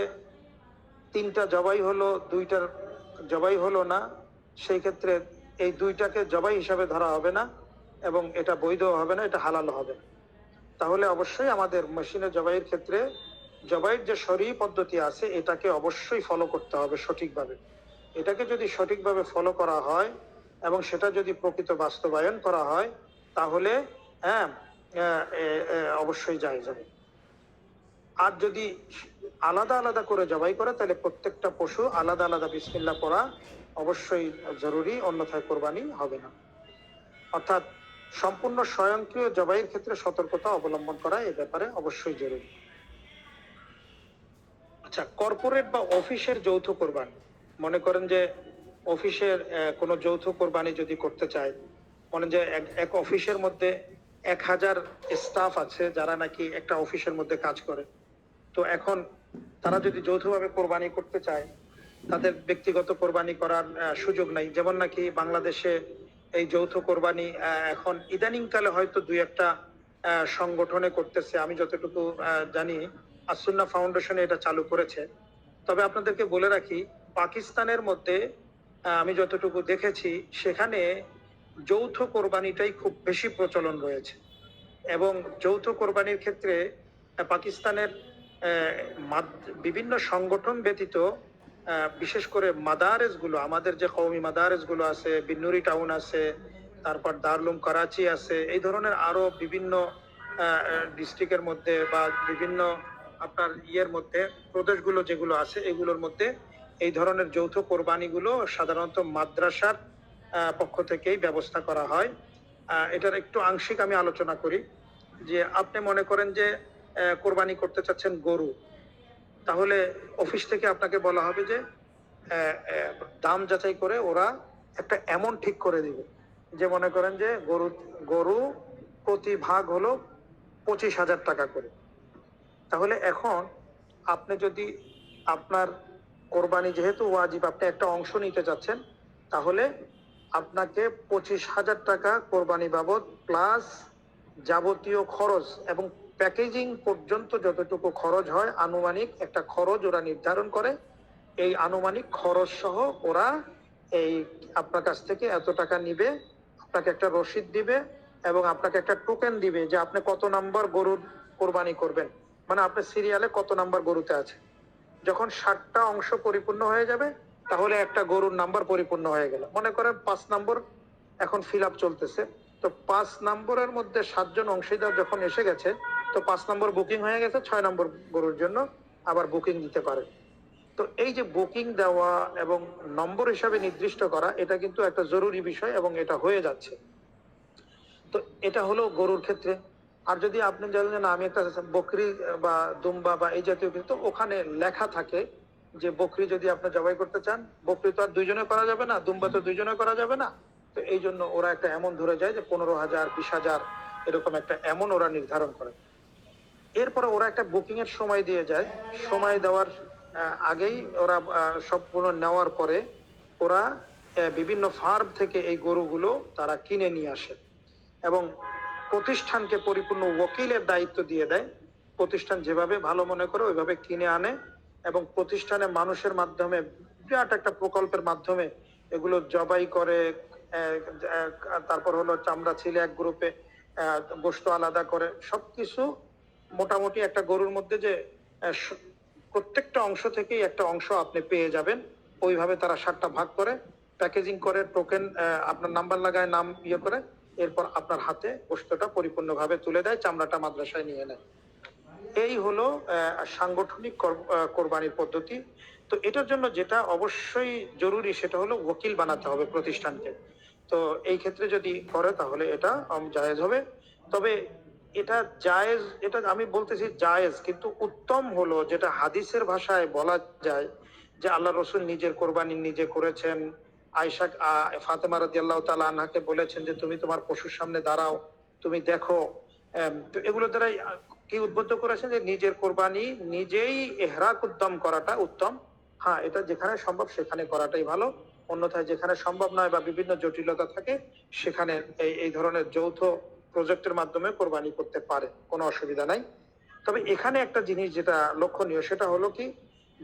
তিনটা জবাই হলো, দুইটার জবাই হলো না, সেই ক্ষেত্রে এই দুইটাকে জবাই হিসাবে ধরা হবে না এবং এটা বৈধ হবে না, এটা হালাল হবে। তাহলে অবশ্যই আমাদের মেশিনে জবাইয়ের ক্ষেত্রে জবাইয়ের যে শরঈ পদ্ধতি আছে এটাকে অবশ্যই ফলো করতে হবে সঠিকভাবে। এটাকে যদি সঠিকভাবে ফলো করা হয় এবং সেটা যদি প্রকৃত বাস্তবায়ন করা হয় তাহলে হ্যাঁ অবশ্যই জায়েজ হবে। আর যদি আলাদা আলাদা করে জবাই করে তাহলে প্রত্যেকটা পশু আলাদা আলাদা বিসমিল্লাহ পড়া অবশ্যই জরুরি, অন্যথায় কোরবানি হবে না। অর্থাৎ সম্পূর্ণ স্বয়ংক্রিয় জবাইয়ের ক্ষেত্রে সতর্কতা অবলম্বন করা এ ব্যাপারে অবশ্যই জরুরি। আচ্ছা, কর্পোরেট বা অফিসের যৌথ কোরবানি, মনে করেন যে অফিসের কোনো যৌথ কোরবানি যদি করতে চায়, মনে যে এক অফিসের মধ্যে 1000 স্টাফ আছে যারা নাকি একটা অফিসের মধ্যে কাজ করে, তো এখন তারা যদি যৌথভাবে কোরবানি করতে চায় তাদের ব্যক্তিগত কোরবানি করার সুযোগ নাই। যেমন নাকি বাংলাদেশে এই যৌথ কোরবানি এখন ইদানিং কালে হয়তো দুই একটা সংগঠনে করতেছে, আমি যতটুকু জানি আসুন্নাহ ফাউন্ডেশন এটা চালু করেছে। তবে আপনাদেরকে বলে রাখি, পাকিস্তানের মধ্যে আমি যতটুকু দেখেছি সেখানে যৌথ কোরবানিটাই খুব বেশি প্রচলন রয়েছে এবং যৌথ কোরবানির ক্ষেত্রে পাকিস্তানের বিভিন্ন সংগঠন ব্যতীত বিশেষ করে মাদারেস গুলো, আমাদের যে কওমি মাদারেস গুলো আছে, বিন্নুরি টাউন আছে, তারপর দারুল উলুম করাচি আছে, এই ধরনের আরো বিভিন্ন ডিস্ট্রিক্টের মধ্যে বা বিভিন্ন আপনার ইয়ের মধ্যে প্রদেশগুলো যেগুলো আছে এগুলোর মধ্যে এই ধরনের যৌথ কোরবানিগুলো সাধারণত মাদ্রাসার পক্ষ থেকেই ব্যবস্থা করা হয়। এটার একটু আংশিক আমি আলোচনা করি। যে আপনি মনে করেন যে কোরবানি করতে চাচ্ছেন গরু, তাহলে অফিস থেকে আপনাকে বলা হবে যে দাম যাচাই করে ওরা একটা অ্যামাউন্ট ঠিক করে দিবে, যে মনে করেন যে গরু প্রতি ভাগ হলো 25,000 টাকা করে। তাহলে এখন আপনি যদি আপনার কোরবানি যেহেতু ওয়াজিব, আপনি একটা অংশ নিতে চাচ্ছেন, তাহলে আপনাকে 25,000 টাকা কোরবানি বাবদ প্লাস যাবতীয় খরচ এবং প্যাকেজিং পর্যন্ত যতটুকু খরচ হয় আনুমানিক একটা খরচ ওরা নির্ধারণ করে। এই আনুমানিক খরচ সহ ওরা এই আপনার কাছ থেকে এত টাকা নিবে, আপনাকে একটা রসিদ দিবে এবং আপনাকে একটা টোকেন দিবে যে আপনি কত নাম্বার গরুর কোরবানি করবেন, মানে আপনি সিরিয়ালে কত নাম্বার গরুতে আছে। যখন 60টা অংশ পরিপূর্ণ হয়ে যাবে তাহলে একটা গরুর নাম্বার পরিপূর্ণ হয়ে গেল। মনে করেন 5 নম্বর এখন ফিল আপ চলতেছে, তো 5 নম্বরের মধ্যে 7 জন অংশীদার যখন এসে গেছে, তো 5 নম্বর বুকিং হয়ে গেছে, 6 নম্বর গরুর জন্য আবার বুকিং দিতে পারে। তো এই যে বুকিং দেওয়া এবং নম্বর হিসাবে নির্দিষ্ট করা, এটা কিন্তু একটা জরুরি বিষয় এবং এটা হয়ে যাচ্ছে। তো এটা হলো গরুর ক্ষেত্রে। আর যদি আপনি জানেন না আমি একটা বকরি বা দুম্বা বা এই জাতীয় কিছু, তো ওখানে লেখা থাকে যে বকরি যদি আপনি জবাই করতে চান, বকরি তো আর দুইজনে করা যাবে না, দুম্বা তো দুইজনে করা যাবে না, তো এই জন্য ওরা একটা এমন ধরে যায় যে 15,000 20,000 এরকম একটা এমন ওরা নির্ধারণ করে। এরপরে ওরা একটা বুকিং এর সময় দিয়ে যায়, সময় দেওয়ার আগেই ওরা সম্পূর্ণ নেওয়ার পরে ওরা বিভিন্ন ফার্ম থেকে এই গরুগুলো তারা কিনে নিয়ে আসে এবং প্রতিষ্ঠানকে পরিপূর্ণ ওকিলের দায়িত্ব দিয়ে দেয়। প্রতিষ্ঠান যেভাবে ভালো মনে করে ওইভাবে কিনে আনে এবং প্রতিষ্ঠানে মানুষের মাধ্যমে বিরাট একটা প্রকল্পের মাধ্যমে এগুলো জবাই করে, তারপর হলো চামড়া ছিলে এক গ্রুপে, গোশত আলাদা করে, সবকিছু মোটামুটি একটা গরুর মধ্যে যে প্রত্যেকটা অংশ থেকেই একটা অংশ আপনি পেয়ে যাবেন, ওইভাবে তারা 7টা ভাগ করে প্যাকেজিং করে টোকেন আপনার নাম্বার লাগায়, নাম ইয়ে করে, এরপর আপনার হাতে গোশতটা পরিপূর্ণভাবে তুলে দেয়, চামড়াটা মাদ্রাসায় নিয়ে নেয়। এই হলো সাংগঠনিক কোরবানির পদ্ধতি। তো এটার জন্য যেটা অবশ্যই জরুরি সেটা হলো ওকিল বানাতে হবে প্রতিষ্ঠানকে। তো এই ক্ষেত্রে যদি করে তাহলে এটা জায়েজ হবে। তবে এটা জায়েজ, এটা আমি বলতেছি জায়েজ, কিন্তু উত্তম হলো যেটা হাদিসের ভাষায় বলা যায় যে আল্লাহ রসুল নিজের কোরবানি নিজে করেছেন। আয়েশা ফাতেমা রাদিয়াল্লাহু তাআলা আনহাকে বলেছেন যে তুমি তোমার পশুর সামনে দাঁড়াও, তুমি দেখো। তো এগুলো দ্বারাই কি উদ্বুদ্ধ করেছেন যে নিজের কোরবানি নিজেই ইহরাক উদ্যম করাটা উত্তম। হ্যাঁ, এটা যেখানে সম্ভব সেখানে করাটাই ভালো, অন্যথায় যেখানে সম্ভব নয় বা বিভিন্ন জটিলতা থাকে সেখানে এই ধরনের যৌথ প্রজেক্টের মাধ্যমে কোরবানি করতে পারে, কোনো অসুবিধা নাই। তবে এখানে একটা জিনিস যেটা লক্ষণীয় সেটা হলো কি,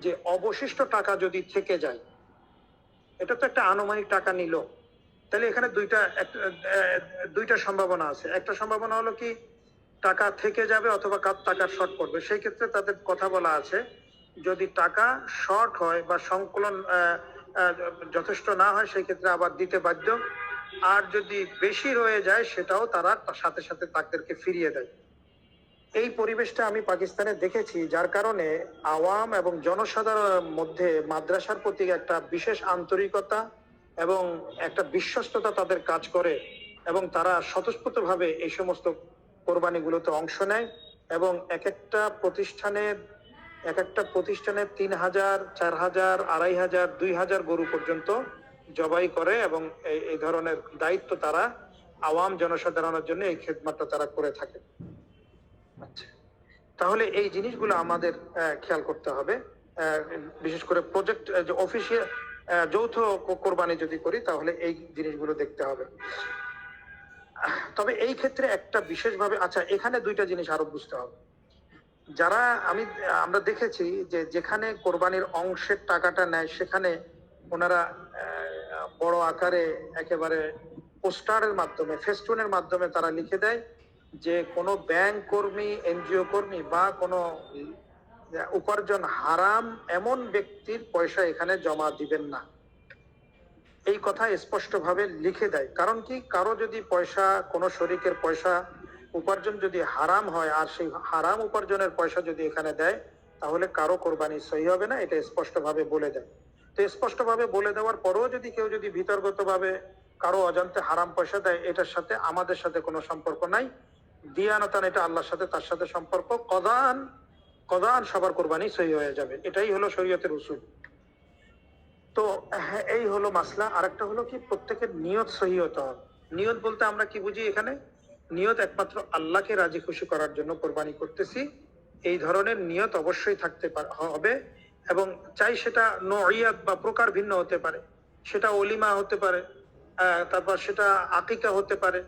যে অবশিষ্ট টাকা যদি থেকে যায়, এটা তো একটা আনুমানিক টাকা নিল, তাহলে এখানে দুইটা সম্ভাবনা আছে। একটা সম্ভাবনা হলো কি টাকা থেকে যাবে অথবা টাকার শর্ট পড়বে। সেই ক্ষেত্রে তাদের কথা বলা আছে, যদি টাকা শর্ট হয় বা সংকলন যথেষ্ট না হয় সেই ক্ষেত্রে আবার দিতে বাধ্য, আর যদি বেশি রয়ে যায় সেটাও তারা সাথে সাথে তাদেরকে ফিরিয়ে দেয়। এই পরিবেশটা আমি পাকিস্তানে দেখেছি, যার কারণে আওয়াম এবং জনসাধারণের মধ্যে মাদ্রাসার প্রতি একটা বিশেষ আন্তরিকতা এবং একটা বিশ্বস্ততা তাদের কাজ করে, এবং তারা স্বতঃস্ফূর্তভাবে এই সমস্ত কোরবানিগুলোতে অংশ নেয়, এবং এক একটা প্রতিষ্ঠানে 3,000, 4,000, 2,500, 2,000 গরু পর্যন্ত জবাই করে, এবং এই ধরনের দায়িত্ব তারা আওয়াম জনসাধারণের জন্য এই খেদমতটা তারা করে থাকে। আচ্ছা, তাহলে এই জিনিসগুলো আমাদের খেয়াল করতে হবে। বিশেষ করে প্রজেক্ট অফিসিয়াল যৌথ কোরবানি যদি করি তাহলে এই জিনিসগুলো দেখতে হবে। তবে এই ক্ষেত্রে একটা বিশেষভাবে, আচ্ছা এখানে দুইটা জিনিস আরো বুঝতে হবে। যারা আমরা দেখেছি যে যেখানে কোরবানির অংশের টাকাটা নেয় সেখানে ওনারা বড় আকারে একেবারে পোস্টারের মাধ্যমে, ফেস্টুনের মাধ্যমে তারা লিখে দেয় যে কোনো ব্যাংক কর্মী, এনজিও কর্মী বা কোনো উপার্জন হারাম এমন ব্যক্তির পয়সা এখানে জমা দিবেন না, এই কথা স্পষ্টভাবে লিখে দেয়। কারণ কি, কারো যদি পয়সা, কোনো শরিকের পয়সা উপার্জন যদি হারাম হয় আর সেই হারাম উপার্জনের পয়সা যদি এখানে দেয় তাহলে কারো কোরবানি সহি হবে না, এটা স্পষ্টভাবে বলে দেয়। তো স্পষ্টভাবে বলে দেওয়ার পরেও যদি কেউ যদি বিতর্কতভাবে কারো অজান্তে হারাম পয়সা দেয়, এটার সাথে আমাদের সাথে কোনো সম্পর্ক নাই। দিয়ানতান এটা আল্লাহর সাথে, তার সাথে সম্পর্ক। কদান সবার কোরবানি সহি হয়ে যাবে, এটাই হলো শরীয়তের উসুল। তো এই হলো মাসলা। আরেকটা হলো কি, প্রত্যেকের নিয়ত সহি হতে হবে। নিয়ত বলতে আমরা কি বুঝি এখানে? নিয়ত একমাত্র আল্লাহকে রাজি খুশি করার জন্য কোরবানি করতেছি, এই ধরনের নিয়ত অবশ্যই থাকতে হবে। এবং চাই সেটা নইয়াত বা প্রকার ভিন্ন হতে পারে, সেটা অলিমা হতে পারে, তারপর সেটা আকিকা হতে পারে,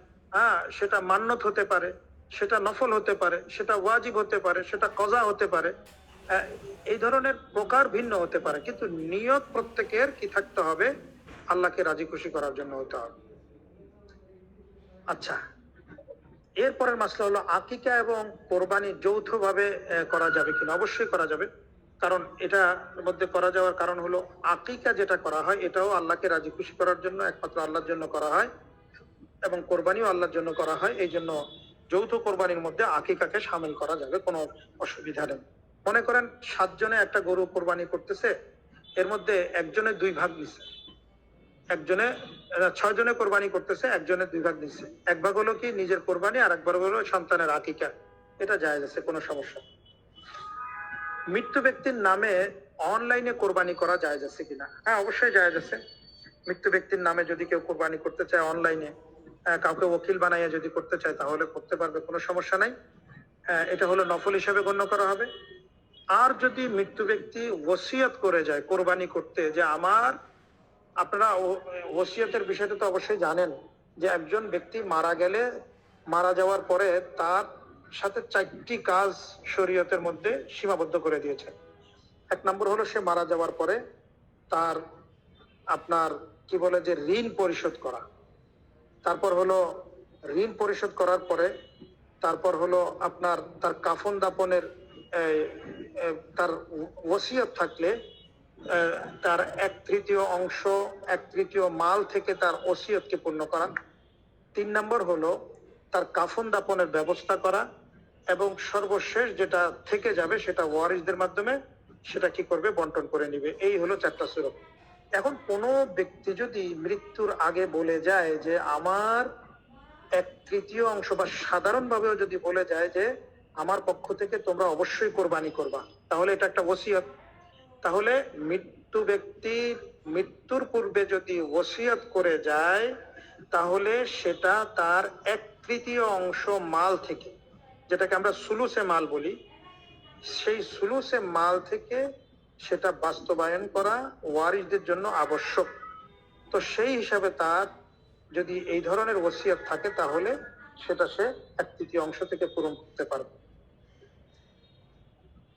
সেটা মান্নত হতে পারে, সেটা নফল হতে পারে, সেটা ওয়াজিব হতে পারে, সেটা কজা হতে পারে, এই ধরনের প্রকার ভিন্ন হতে পারে, কিন্তু নিয়ত প্রত্যেকের কি থাকতে হবে? আল্লাহকে রাজি খুশি করার জন্য হতে হবে। আচ্ছা, এরপরের মাসলা হলো আকিকা এবং কোরবানি যৌথভাবে করা যাবে কিনা? অবশ্যই করা যাবে, কারণ এটার মধ্যে করা যাওয়ার কারণ হলো আকিকা যেটা করা হয় এটাও আল্লাহকে রাজি খুশি করার জন্য, একমাত্র আল্লাহর জন্য করা হয়, এবং কোরবানিও আল্লাহর জন্য করা হয়। এই জন্য যৌথ কোরবানির মধ্যে আকিকাকে সামিল করা যাবে, কোনো অসুবিধা নেই। মনে করেন 7 জনে একটা গরু কোরবানি করতেছে, এর মধ্যে একজনে 2 ভাগ নিচ্ছে, 6 জনে কোরবানি করতেছে, একজনে 2 ভাগ নিচ্ছে। এক ভাগ হলো কি নিজের কোরবানি, আর এক ভাগ হলো সন্তানের আকিকা, এটা জায়েজ আছে, কোনো সমস্যা। মৃত্যু ব্যক্তির নামে অনলাইনে কোরবানি করা জায়েজ আছে কিনা? হ্যাঁ, অবশ্যই জায়েজ আছে। মৃত্যু ব্যক্তির নামে যদি কেউ কোরবানি করতে চায় অনলাইনে, কাউকে ওকিল বানাইয়া যদি করতে চায় তাহলে করতে পারবে, কোনো সমস্যা নাই। এটা হলো নফল হিসাবে গণ্য করা হবে। আর যদি মৃত্যু ব্যক্তি ওসিয়ত করে যায় কোরবানি করতে, যে আপনারা ওসিয়তের বিষয়টা তো অবশ্যই জানেন, যে একজন ব্যক্তি মারা গেলে, মারা যাওয়ার পরে তার সাথে 4টি কাজ শরীয়তের মধ্যে সীমাবদ্ধ করে দিয়েছে। 1 নম্বর হলো সে মারা যাওয়ার পরে তার আপনার কি বলে যে ঋণ পরিশোধ করা। তারপর হলো ঋণ পরিশোধ করার পরে তারপর হলো আপনার তার কাফন দাপনের, তার ওসিয়ত থাকলে তার 1/3 অংশ, 1/3 মাল থেকে তার ওসিয়তকে পূর্ণ করা। 3 নম্বর হলো তার কাফন দাপনের ব্যবস্থা করা, এবং সর্বশেষ যেটা থেকে যাবে সেটা ওয়ারিসদের মাধ্যমে সেটা কি করবে, বন্টন করে নিবে। এই হলো 4টা সুরত। এখন কোনো ব্যক্তি যদি মৃত্যুর আগে বলে যায় যে আমার 1/3 অংশ, বা সাধারণভাবেও যদি বলে যায় যে আমার পক্ষ থেকে তোমরা অবশ্যই কোরবানি করবা, তাহলে এটা একটা ওসিয়ত। তাহলে মৃত্যু ব্যক্তির মৃত্যুর পূর্বে যদি ওসিয়ত করে যায় তাহলে সেটা তার 1/3 অংশ মাল থেকে, যেটাকে আমরা সুলুসে মাল বলি, সেই সুলুসে মাল থেকে সেটা বাস্তবায়ন করা ওয়ারিসদের জন্য আবশ্যক। তো সেই হিসাবে তার যদি এই ধরনের ওসিয়ত থাকে তাহলে সেটা সে 1/3 অংশ থেকে পূরণ করতে পারবে।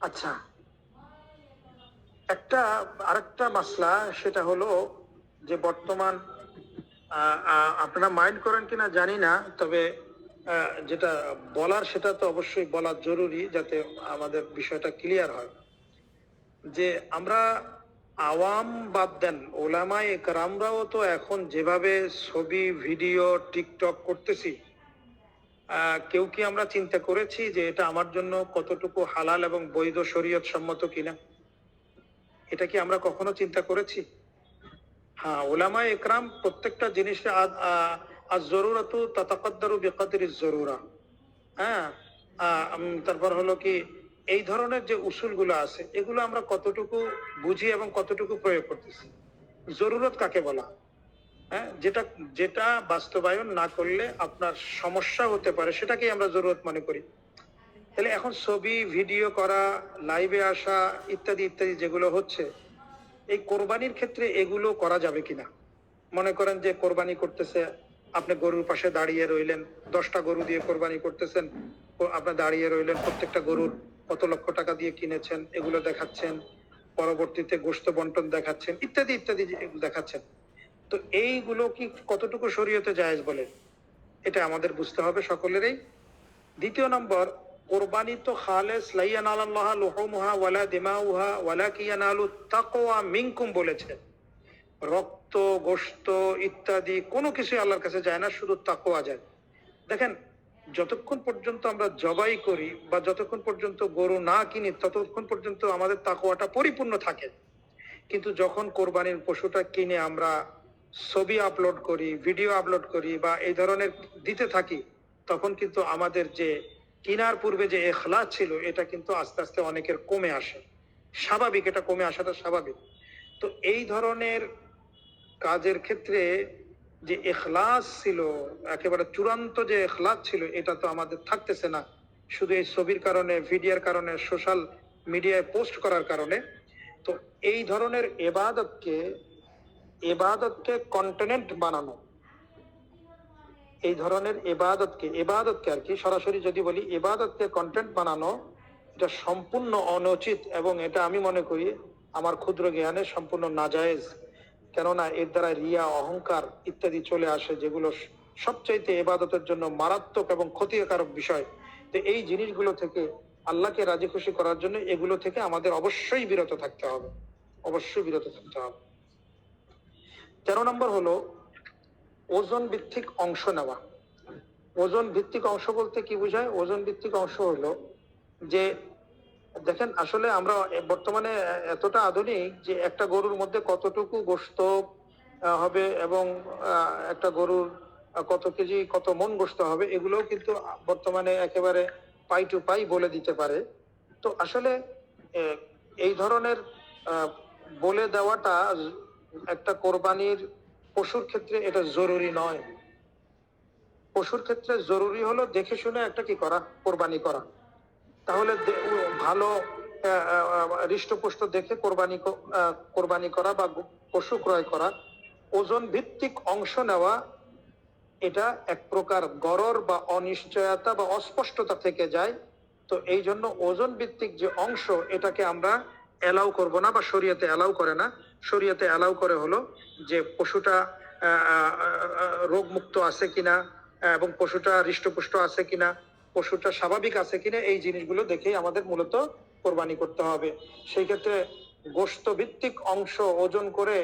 আচ্ছা, একটা আরেকটা মাসলা, সেটা হলো যে বর্তমান আপনারা মাইন্ড করেন কিনা জানি না, তবে যেটা বলার সেটা তো অবশ্যই বলা জরুরি, যাতে আমাদের বিষয়টা ক্লিয়ার হয়। যে আমরা আওয়াম বাদ দেন, ওলামায়ে কেরামরাও তো এখন যেভাবে ছবি ভিডিও টিকটক করতেছি, কেউ কি আমরা চিন্তা করেছি যে এটা আমার জন্য কতটুকু হালাল এবং বৈধ শরীয়ত সম্মত কিনা? এটা কি আমরা কখনো চিন্তা করেছি? হ্যাঁ, ওলামায়ে ইকরাম প্রত্যেকটা জিনিসে আজ জরুরাতু তাতাকাদ্দারু বিকদরি জরুরা। হ্যাঁ, তারপর হলো কি, এই ধরনের যে উসুলগুলো আছে এগুলো আমরা কতটুকু বুঝি এবং কতটুকু প্রয়োগ করতেছি? জরুরত কাকে বলা? হ্যাঁ, যেটা যেটা বাস্তবায়ন না করলে আপনার সমস্যা হতে পারে সেটাকেই আমরা জরুরত মনে করি। তাহলে এখন ছবি ভিডিও করা, লাইভে আসা, ইত্যাদি ইত্যাদি যেগুলো হচ্ছে, এই কোরবানির ক্ষেত্রে এগুলো করা যাবে কিনা? মনে করেন যে কোরবানি করতেছে, আপনি গরুর পাশে দাঁড়িয়ে রইলেন, 10টা গরু দিয়ে কোরবানি করতেছেন, আপনি দাঁড়িয়ে রইলেন, প্রত্যেকটা গরুর কত লক্ষ টাকা দিয়ে কিনেছেন এগুলো দেখাচ্ছেন, পরবর্তীতে গোশত বন্টন দেখাচ্ছেন, ইত্যাদি ইত্যাদি দেখাচ্ছেন। তো এইগুলো কি কতটুকু শরীয়তে জায়েজ বলে, এটা আমাদের বুঝতে হবে সকলেরই। দ্বিতীয় নম্বর, কোরবানি তো খালেস লা ইয়ানালাল্লাহ লুহুমুহা ওয়ালা দিমাউহা ওয়ালাকিন ইয়ানালুত তাকওয়া মিনকুম বলেছে। রক্ত, গোশত ইত্যাদি কোনো কিছু আল্লাহর কাছে যায় না, শুধু তাকওয়া যায়। দেখেন, যতক্ষণ পর্যন্ত আমরা জবাই করি বা যতক্ষণ পর্যন্ত গরু না কিনি, ততক্ষণ পর্যন্ত আমাদের তাকওয়াটা পরিপূর্ণ থাকে। কিন্তু যখন কোরবানির পশুটা কিনে আমরা ছবি আপলোড করি, ভিডিও আপলোড করি বা এই ধরনের দিতে থাকি, তখন কিন্তু আমাদের যে কিনার পূর্বে যে এখলাস ছিল এটা কিন্তু আস্তে আস্তে অনেকের কমে আসে। স্বাভাবিক, এটা কমে আসাটা স্বাভাবিক। তো এই ধরনের কাজের ক্ষেত্রে যে এখলাস ছিল, একেবারে চূড়ান্ত যে এখলাস ছিল, এটা তো আমাদের থাকতেছে না, শুধু এই ছবির কারণে, ভিডিওর কারণে, সোশ্যাল মিডিয়ায় পোস্ট করার কারণে। তো এই ধরনের এবাদতকে কন্টেন্ট বানানো, এই ধরনের এবাদতকে আর কি সরাসরি যদি বলি, এবাদতকে কন্টেন্ট বানানো, এটা সম্পূর্ণ অনুচিত এবং এটা আমি মনে করি আমার ক্ষুদ্র জ্ঞানে সম্পূর্ণ নাজায়েজ। কেননা এর দ্বারা রিয়া, অহংকার ইত্যাদি চলে আসে, যেগুলো সবচাইতে এবাদতের জন্য মারাত্মক এবং ক্ষতিকারক বিষয়। তো এই জিনিসগুলো থেকে, আল্লাহকে রাজি খুশি করার জন্য এগুলো থেকে আমাদের অবশ্যই বিরত থাকতে হবে, অবশ্যই বিরত থাকতে হবে। 13 নম্বর হলো ওজন ভিত্তিক অংশ নেওয়া। ওজন ভিত্তিক অংশ বলতে কি বোঝায়? ওজন ভিত্তিক অংশ হলো যে, দেখেন আসলে আমরা বর্তমানে এতটা আধুনিক যে একটা গরুর মধ্যে কতটুকু গোশত হবে এবং একটা গরুর কত কেজি কত মন গোশত হবে, এগুলোও কিন্তু বর্তমানে একেবারে পাই টু পাই বলে দিতে পারে। তো আসলে এই ধরনের বলে দেওয়াটা একটা কোরবানির পশুর ক্ষেত্রে এটা জরুরি নয়। পশুর ক্ষেত্রে জরুরি হলো দেখে শুনে একটা কি করা, কোরবানি করা। তাহলে ভালো হৃষ্টপুষ্ট দেখে কোরবানি করা বা পশু ক্রয় করা। ওজন ভিত্তিক অংশ নেওয়া, এটা এক প্রকার গরর বা অনিশ্চয়তা বা অস্পষ্টতা থেকে যায়। তো এই জন্য ওজন ভিত্তিক যে অংশ, এটাকে আমরা অ্যালাউ করব না বা শরীয়তে অ্যালাউ করে না। শরীয়তে অ্যালাউ করে হলো যে পশুটা রোগমুক্ত আছে কিনা এবং পশুটা হৃষ্টপুষ্ট আছে কিনা, পশুটা স্বাভাবিক আছে কিনা, এই জিনিসগুলো দেখেই আমাদের মূলত কোরবানি করতে হবে। সেই ক্ষেত্রে গোশত ভিত্তিক অংশ ওজন করে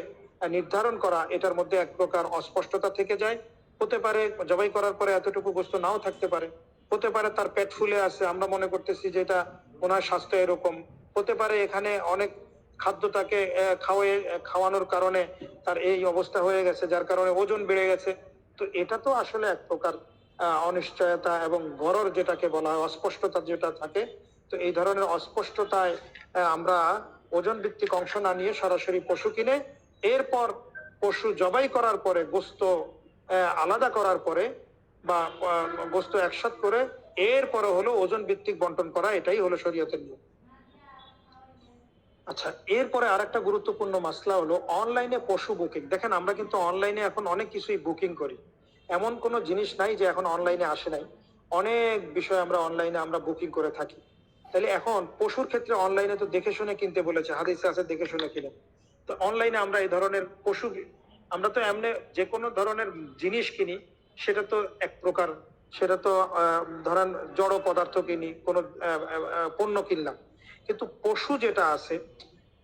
নির্ধারণ করা, এটার মধ্যে এক প্রকার অস্পষ্টতা থেকে যায়। হতে পারে জবাই করার পরে এতটুকু গোশত নাও থাকতে পারে, হতে পারে তার পেট ফুলে আছে, আমরা মনে করতেছি যে এটা ওনার স্বাস্থ্য এরকম, হতে পারে এখানে অনেক খাদ্য তাকে খাওয়ানোর কারণে তার এই অবস্থা হয়ে গেছে, যার কারণে ওজন বেড়ে গেছে। তো এটা তো আসলে এক প্রকার অনিশ্চয়তা এবং গরর যেটাকে বলা হয়, অস্পষ্টতা যেটা থাকে। তো এই ধরনের অস্পষ্টতায় আমরা ওজন ভিত্তিক অংশ না নিয়ে সরাসরি পশু কিনে, এরপর পশু জবাই করার পরে গোশত আলাদা করার পরে বা গোশত একসাথ করে এরপরে হলো ওজন ভিত্তিক বন্টন করা, এটাই হলো শরীয়তের নিয়ম। আচ্ছা, এরপরে আরেকটা গুরুত্বপূর্ণ মাসলা হলো অনলাইনে পশু বুকিং। দেখেন, আমরা কিন্তু অনলাইনে এখন অনেক কিছুই বুকিং করি, এমন কোনো জিনিস নাই যে এখন অনলাইনে আসে নাই। অনেক বিষয় আমরা অনলাইনে বুকিং করে থাকি। তাহলে এখন পশুর ক্ষেত্রে অনলাইনে তো দেখে শুনে কিনতে বলেছে, হাদিসে আছে দেখে শুনে কিনে। তো অনলাইনে আমরা এই ধরনের পশু, আমরা তো এমনি যে কোনো ধরনের জিনিস কিনি, সেটা তো এক প্রকার, সেটা তো ধরেন জড় পদার্থ কিনি, কোনো পণ্য কিনলাম। কিন্তু পশু যেটা আছে,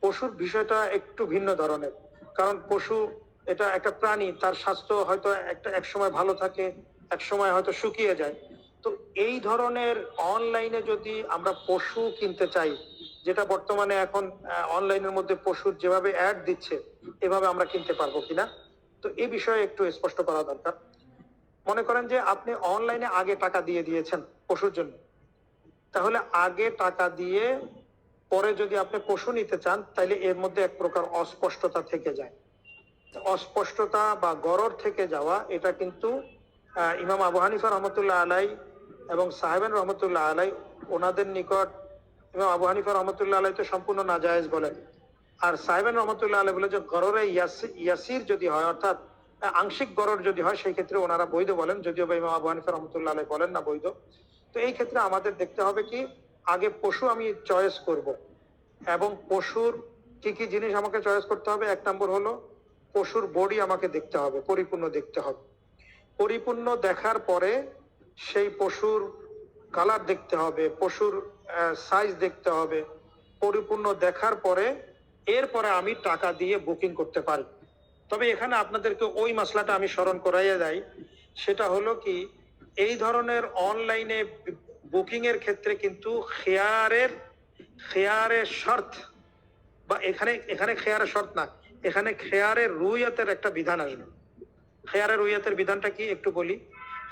পশুর বিষয়টা একটু ভিন্ন ধরনের। কারণ পশু এটা একটা প্রাণী, তার স্বাস্থ্য হয়তো এক সময় ভালো থাকে, এক সময় হয়তো শুকিয়ে যায়। তো এই ধরনের অনলাইনে যদি আমরা পশু কিনতে চাই, যেটা বর্তমানে এখন অনলাইনের মধ্যে পশুর যেভাবে অ্যাড দিচ্ছে, এভাবে আমরা কিনতে পারবো কিনা, তো এই বিষয়ে একটু স্পষ্ট করা দরকার। মনে করেন যে আপনি অনলাইনে আগে টাকা দিয়ে দিয়েছেন পশুর জন্য, তাহলে আগে টাকা দিয়ে পরে যদি আপনি পশু নিতে চান, তাহলে এর মধ্যে এক প্রকার অস্পষ্টতা থেকে যায়। অস্পষ্টতা বা গরর থেকে যাওয়া, এটা কিন্তু ইমাম আবু হানিফা রহমতুল্লাহ আলাই এবং সাহেবেন রহমতুল্লাহ আলাই, ওনাদের নিকট ইমাম আবু হানিফা রহমতুল্লাহ আলাই তো সম্পূর্ণ নাজায়েজ বলেন, আর সাহেবেন রহমতুল্লাহ আলাই বলে যে গররে ইয়াসির যদি হয়, অর্থাৎ আংশিক গরর যদি হয়, সেই ক্ষেত্রে ওনারা বৈধ বলেন, যদিও বা ইমাম আবু হানিফা রহমতুল্লাহ আলাই বলেন না বৈধ। তো এই ক্ষেত্রে আমাদের দেখতে হবে কি, আগে পশু আমি চয়েস করব, এবং পশুর কি কি জিনিস আমাকে চয়েস করতে হবে। এক নম্বর হলো পশুর বডি আমাকে দেখতে হবে, পরিপূর্ণ দেখতে হবে। পরিপূর্ণ দেখার পরে সেই পশুর কালার দেখতে হবে, পশুর সাইজ দেখতে হবে। পরিপূর্ণ দেখার পরে এরপরে আমি টাকা দিয়ে বুকিং করতে পারি। তবে এখানে আপনাদেরকে ওই মাসলাটা আমি স্মরণ করাইয়া যাই, সেটা হলো কি, এই ধরনের অনলাইনে বুকিং এর ক্ষেত্রে কিন্তু খেয়ারের শর্ত, বা এখানে এখানে খেয়ারের শর্ত না, এখানে খেয়ারের রুইয়াতের একটা বিধান আসবে। খেয়ারের রুইয়াতের বিধানটা কি একটু বলি।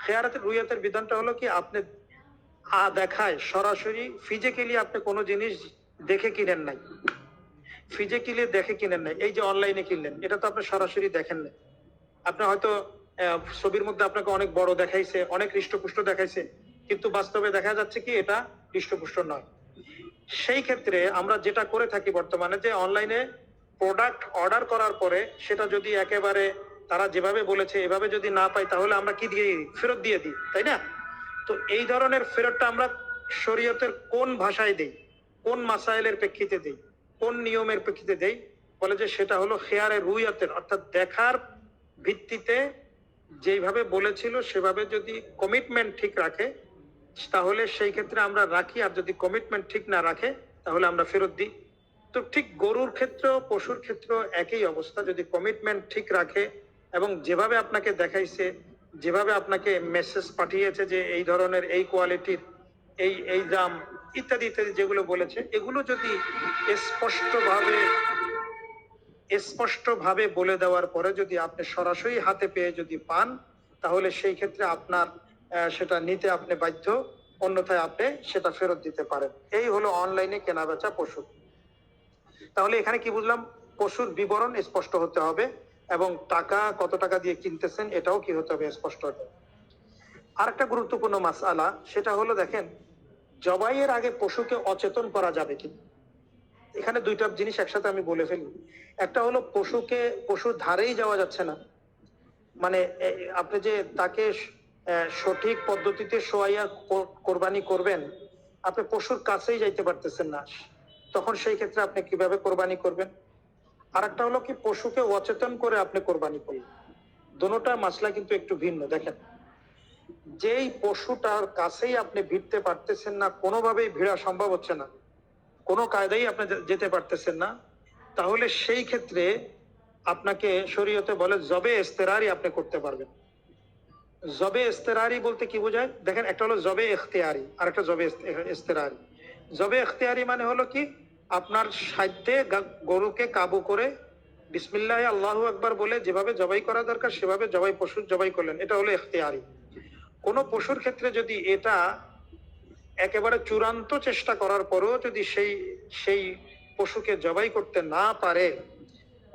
খেয়ারের রুইয়াতের বিধানটা হলো কি, আপনি দেখায় সরাসরি ফিজিক্যালি আপনি কোনো জিনিস দেখে কিনেন নাই, ফিজিক্যালি দেখে কিনেন নাই। এই যে অনলাইনে কিনলেন, এটা তো আপনি সরাসরি দেখেন নাই। আপনি হয়তো ছবির মধ্যে আপনাকে অনেক বড় দেখাইছে, অনেক হৃষ্টপুষ্ট দেখাইছে, কিন্তু বাস্তবে দেখা যাচ্ছে কি এটা হৃষ্টপুষ্ট নয়। সেই ক্ষেত্রে আমরা যেটা করে থাকি বর্তমানে, যে অনলাইনে প্রোডাক্ট অর্ডার করার পরে সেটা যদি একেবারে তারা যেভাবে বলেছে এভাবে যদি না পাই, তাহলে আমরা কি দিয়ে ফেরত দিয়ে দিই, তাই না? তো এই ধরনের ফেরতটা আমরা শরীয়তের কোন ভাষায় দেই, কোন মাসাইলের প্রেক্ষিতে দেই, কোন নিয়মের প্রেক্ষিতে দেই, বলে যে সেটা হলো খেয়ারে রুইয়াতের, অর্থাৎ দেখার ভিত্তিতে যেইভাবে বলেছিল সেভাবে যদি কমিটমেন্ট ঠিক রাখে, তাহলে সেই ক্ষেত্রে আমরা রাখি, আর যদি কমিটমেন্ট ঠিক না রাখে তাহলে আমরা ফেরত দিই। তো ঠিক গরুর ক্ষেত্রেও পশুর ক্ষেত্রেও একই অবস্থা, যদি কমিটমেন্ট ঠিক রাখে এবং যেভাবে আপনাকে দেখাইছে, যেভাবে আপনাকে মেসেজ পাঠিয়েছে যে এই ধরনের এই কোয়ালিটির এই এই দাম ইত্যাদি ইত্যাদি যেগুলো বলেছে, এগুলো যদি স্পষ্টভাবে স্পষ্টভাবে বলে দেওয়ার পরে যদি আপনি সরাসরি হাতে পেয়ে যদি পান, তাহলে সেই ক্ষেত্রে আপনার সেটা নিতে আপনি বাধ্য, অন্যথায় আপনি সেটা ফেরত দিতে পারেন। এই হলো অনলাইনে কেনা বেচা পশু। তাহলে এখানে কি বুঝলাম, পশুর বিবরণ স্পষ্ট হতে হবে, এবং টাকা কত টাকা দিয়ে কিনতেছেন এটাও কি হতে হবে, স্পষ্ট হতে হবে। আরেকটা গুরুত্বপূর্ণ মাসআলা, সেটা হলো দেখেন, জবাইয়ের আগে পশুকে অচেতন করা যাবে কি। এখানে দুইটা জিনিস একসাথে আমি বলে ফেলি। একটা হলো পশুর ধারেই যাওয়া যাচ্ছে না, মানে আপনি যে তাকে সঠিক পদ্ধতিতে শোয়াইয়া কোরবানি করবেন, আপনি পশুর কাছেই যাইতে পারতেছেন না, তখন সেই ক্ষেত্রে আপনি কিভাবে কোরবানি করবেন। আর একটা হলো কি, পশুকে অচেতন করে আপনি কোরবানি করলেন। দোনোটা মাসলা কিন্তু একটু ভিন্ন। দেখেন, যেই পশুটার কাছেই আপনি ভিড়তে পারতেছেন না, কোনোভাবেই ভিড়া সম্ভব হচ্ছে না, কোনো কায়দাই আপনি যেতে পারতেছেন না, তাহলে সেই ক্ষেত্রে আপনাকে শরীয়তে বলে জবে ইস্তেরারি আপনি করতে পারবেন। জবে ইস্তেরারি বলতে কি বোঝায় দেখেন, একটা হলো জবে ইখতিয়ারি আর একটা জবে ইস্তেরারি। জবে ইখতিয়ারি মানে হলো কি, আপনার সাধ্যে গরুকে কাবু করে বিসমিল্লাহ আল্লাহু আকবার বলে যেভাবে জবাই করা দরকার সেভাবে পশুর জবাই করলেন, এটা হলো ইখতিয়ারি। কোন পশুর ক্ষেত্রে যদি এটা একেবারে চূড়ান্ত চেষ্টা করার পরেও যদি সেই পশুকে জবাই করতে না পারে,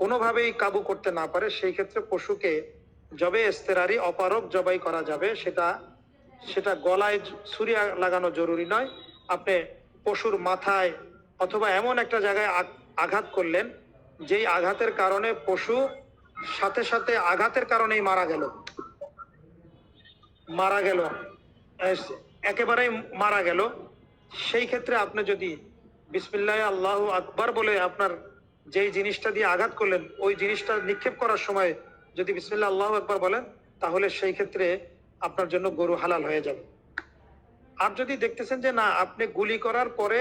কোনোভাবেই কাবু করতে না পারে, সেই ক্ষেত্রে পশুকে জবে ইস্তেরারি অপারক জবাই করা যাবে। সেটা গলায় ছুরি লাগানো জরুরি নয়, আপনি পশুর মাথায় অথবা এমন একটা জায়গায় আঘাত করলেন, যেই আঘাতের কারণে পশু সাথে সাথে আঘাতের কারণেই মারা গেল, একেবারেই মারা গেল, সেই ক্ষেত্রে আপনি যদি বিসমিল্লাহ আল্লাহু আকবার বলে আপনার যেই জিনিসটা দিয়ে আঘাত করলেন ওই জিনিসটা নিক্ষেপ করার সময় যদি বিসমিল্লাহ আল্লাহু আকবার বলেন, তাহলে সেই ক্ষেত্রে আপনার জন্য গরু হালাল হয়ে যাবে। আর যদি দেখতেছেন যে না, আপনি গুলি করার পরে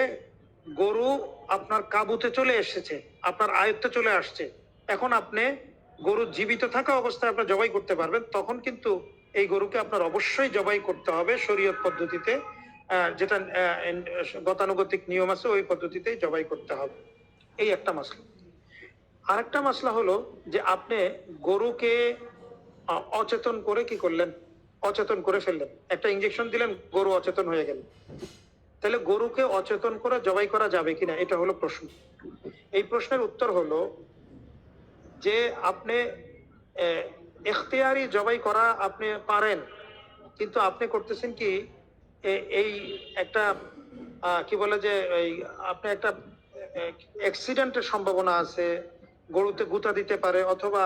গরু আপনার কাবুতে চলে এসেছে, আপনার আয়ত্তে চলে আসছে, এখন আপনি গরু জীবিত থাকা অবস্থায় আপনি জবাই করতে পারবেন, তখন কিন্তু এই গরুকে আপনার অবশ্যই জবাই করতে হবে শরীয়ত পদ্ধতিতে, যেটা গতানুগতিক নিয়ম আছে ওই পদ্ধতিতেই জবাই করতে হবে। এই একটা মাসলা। আরেকটা মাসলা হলো যে আপনি গরুকে অচেতন করে কি করলেন, অচেতন করে ফেললেন, একটা ইঞ্জেকশন দিলেন, গরু অচেতন হয়ে গেল। তাহলে গরুকে অচেতন করে জবাই করা যাবে কিনা, এটা হলো প্রশ্ন। এই প্রশ্নের উত্তর হলো যে আপনি এখতিয়ারি জবাই করা আপনি পারেন, কিন্তু আপনি করতেছেন কি, এই একটা কি বলে যে এই আপনি একটা অ্যাক্সিডেন্টের সম্ভাবনা আছে, গরুতে গুতা দিতে পারে অথবা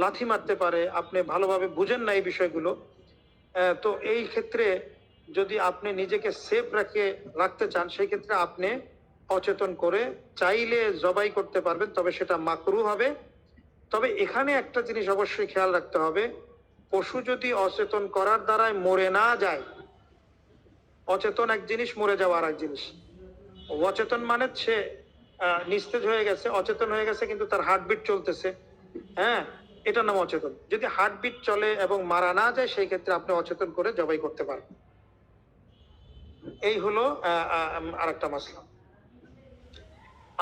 লাথি মারতে পারে, আপনি ভালোভাবে বুঝেন না এই বিষয়গুলো। তো এই ক্ষেত্রে যদি আপনি নিজেকে সেফ রাখতে চান, সেই ক্ষেত্রে আপনি অচেতন করে চাইলে জবাই করতে পারবেন, তবে সেটা মাকরু হবে। তবে এখানে একটা জিনিস অবশ্যই খেয়াল রাখতে হবে, পশু যদি অচেতন করার দ্বারাই মরে না যায়, অচেতন এক জিনিস, মরে যাওয়া আর এক জিনিস। অচেতন মানে সে নিস্তেজ হয়ে গেছে, অচেতন হয়ে গেছে কিন্তু তার হার্টবিট চলতেছে, হ্যাঁ, এটার নাম অচেতন। যদি হার্টবিট চলে এবং মারা না যায়, সেই ক্ষেত্রে আপনি অচেতন করে জবাই করতে পারেন। এই হলো আরেকটা মাসলা।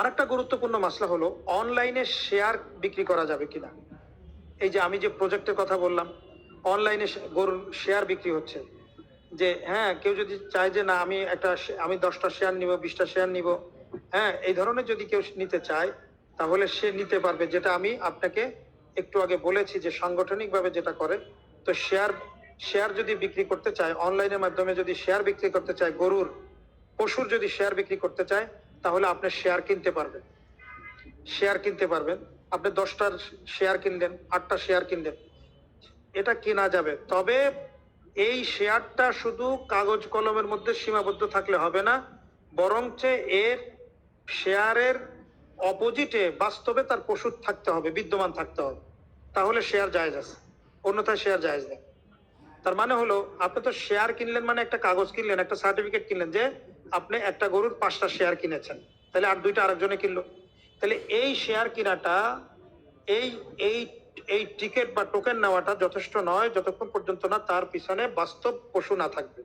আরেকটা গুরুত্বপূর্ণ মাসলা হলো অনলাইনে শেয়ার বিক্রি করা যাবে কিনা। এই যে আমি যে প্রজেক্টের কথা বললাম, অনলাইনে গরুর শেয়ার বিক্রি হচ্ছে, যে হ্যাঁ কেউ যদি চায় যে না আমি 10টা শেয়ার নিব, 20টা শেয়ার নিব, হ্যাঁ এই ধরনের যদি কেউ নিতে চায় তাহলে সে নিতে পারবে। যেটা আমি আপনাকে একটু আগে বলেছি যে সাংগঠনিকভাবে যেটা করে, তো শেয়ার যদি বিক্রি করতে চায়, অনলাইনের মাধ্যমে যদি শেয়ার বিক্রি করতে চায়, পশুর যদি শেয়ার বিক্রি করতে চায়, তাহলে আপনি শেয়ার কিনতে পারবেন। শেয়ার কিনতে পারবেন, আপনি 10টার শেয়ার কিনলেন, 8টা শেয়ার কিনলেন, এটা কেনা যাবে। তবে এই শেয়ারটা শুধু কাগজ কলমের মধ্যে সীমাবদ্ধ থাকলে হবে না, বরঞ্চ এর শেয়ারের অপোজিটে বাস্তবে তার পশু থাকতে হবে, বিদ্যমান থাকতে হবে, তাহলে শেয়ার জায়েজ আছে, অন্যথায় শেয়ার জায়েজ নেই। তার মানে হলো আপনি তো শেয়ার কিনলেন মানে একটা কাগজ কিনলেন, একটা সার্টিফিকেট কিনলেন যে আপনি একটা গরুর 5টা শেয়ার কিনেছেন, তাহলে আর 2টা আরেকজনে কিনলো। তাহলে এই শেয়ার কিনাটা, এই এই এই টিকিট বা টোকেন নেওয়াটা যথেষ্ট নয় যতক্ষণ পর্যন্ত না তার পিছনে বাস্তব পশু না থাকবে।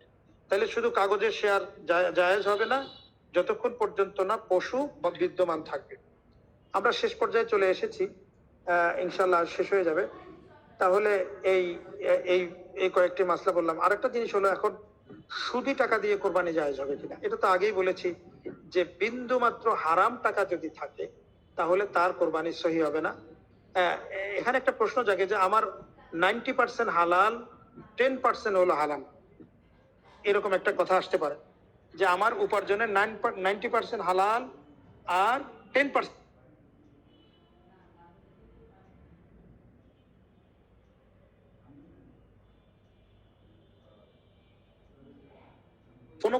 তাহলে শুধু কাগজের শেয়ার জায়েজ হবে না যতক্ষণ পর্যন্ত না পশু বিদ্যমান থাকবে। আমরা শেষ পর্যায়ে চলে এসেছি, ইনশাল্লাহ শেষ হয়ে যাবে। তাহলে এই এই এই কয়েকটি মাসলা বললাম। আরেকটা জিনিস হলো, এখন সুদি টাকা দিয়ে কোরবানি জায়েজ হবে কিনা। এটা তো আগেই বলেছি যে বিন্দু মাত্র হারাম টাকা যদি থাকে তাহলে তার কোরবানি সহি হবে না। এখানে একটা প্রশ্ন জাগে যে আমার 90% হালাল, 10% হলো হারাম, এরকম একটা কথা আসতে পারে যে আমার উপার্জনের 90% হালাল আর 10%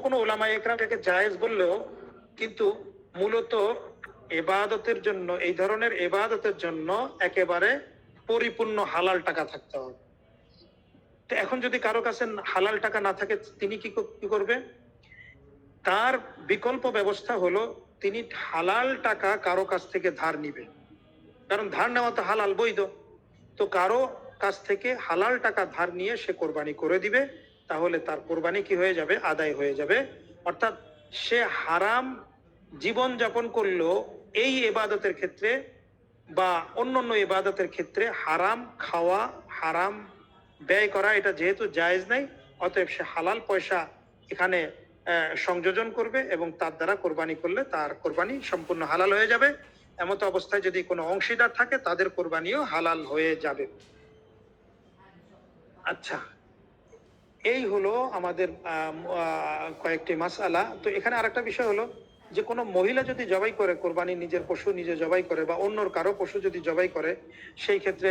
কোন ওলামায়ে ইকরাম এটাকে জায়েজ বললেও কিন্তু মূলত ইবাদতের জন্য, এই ধরনের ইবাদতের জন্য একেবারে পরিপূর্ণ হালাল টাকা থাকতে হবে। তো এখন যদি কারো কাছে হালাল টাকা না থাকে, তিনি কি করবে? তার বিকল্প ব্যবস্থা হলো তিনি হালাল টাকা কারো কাছ থেকে ধার নিবে, কারণ ধার নেওয়া তো হালাল, বৈধ। তো কারো কাছ থেকে হালাল টাকা ধার নিয়ে সে কোরবানি করে দিবে, তাহলে তার কোরবানি কি হয়ে যাবে? আদায় হয়ে যাবে। অর্থাৎ সে হারাম জীবন যাপন করলো এই ইবাদতের ক্ষেত্রে বা অন্যান্য ইবাদতের ক্ষেত্রে হারাম খাওয়া, হারাম ব্যয় করা, এটা যেহেতু জায়েজ নাই, অতএব সে হালাল পয়সা এখানে সংযোজন করবে এবং তার দ্বারা কোরবানি করলে তার কোরবানি সম্পূর্ণ হালাল হয়ে যাবে। এমত অবস্থায় যদি কোনো অংশীদার থাকে তাদের কোরবানিও হালাল হয়ে যাবে। আচ্ছা, এই হলো আমাদের কয়েকটি মাসআলা। তো এখানে আরেকটা বিষয় হলো যে কোনো মহিলা যদি জবাই করে কোরবানি, নিজের পশু নিজে জবাই করে বা অন্যর কারো পশু যদি জবাই করে, সেই ক্ষেত্রে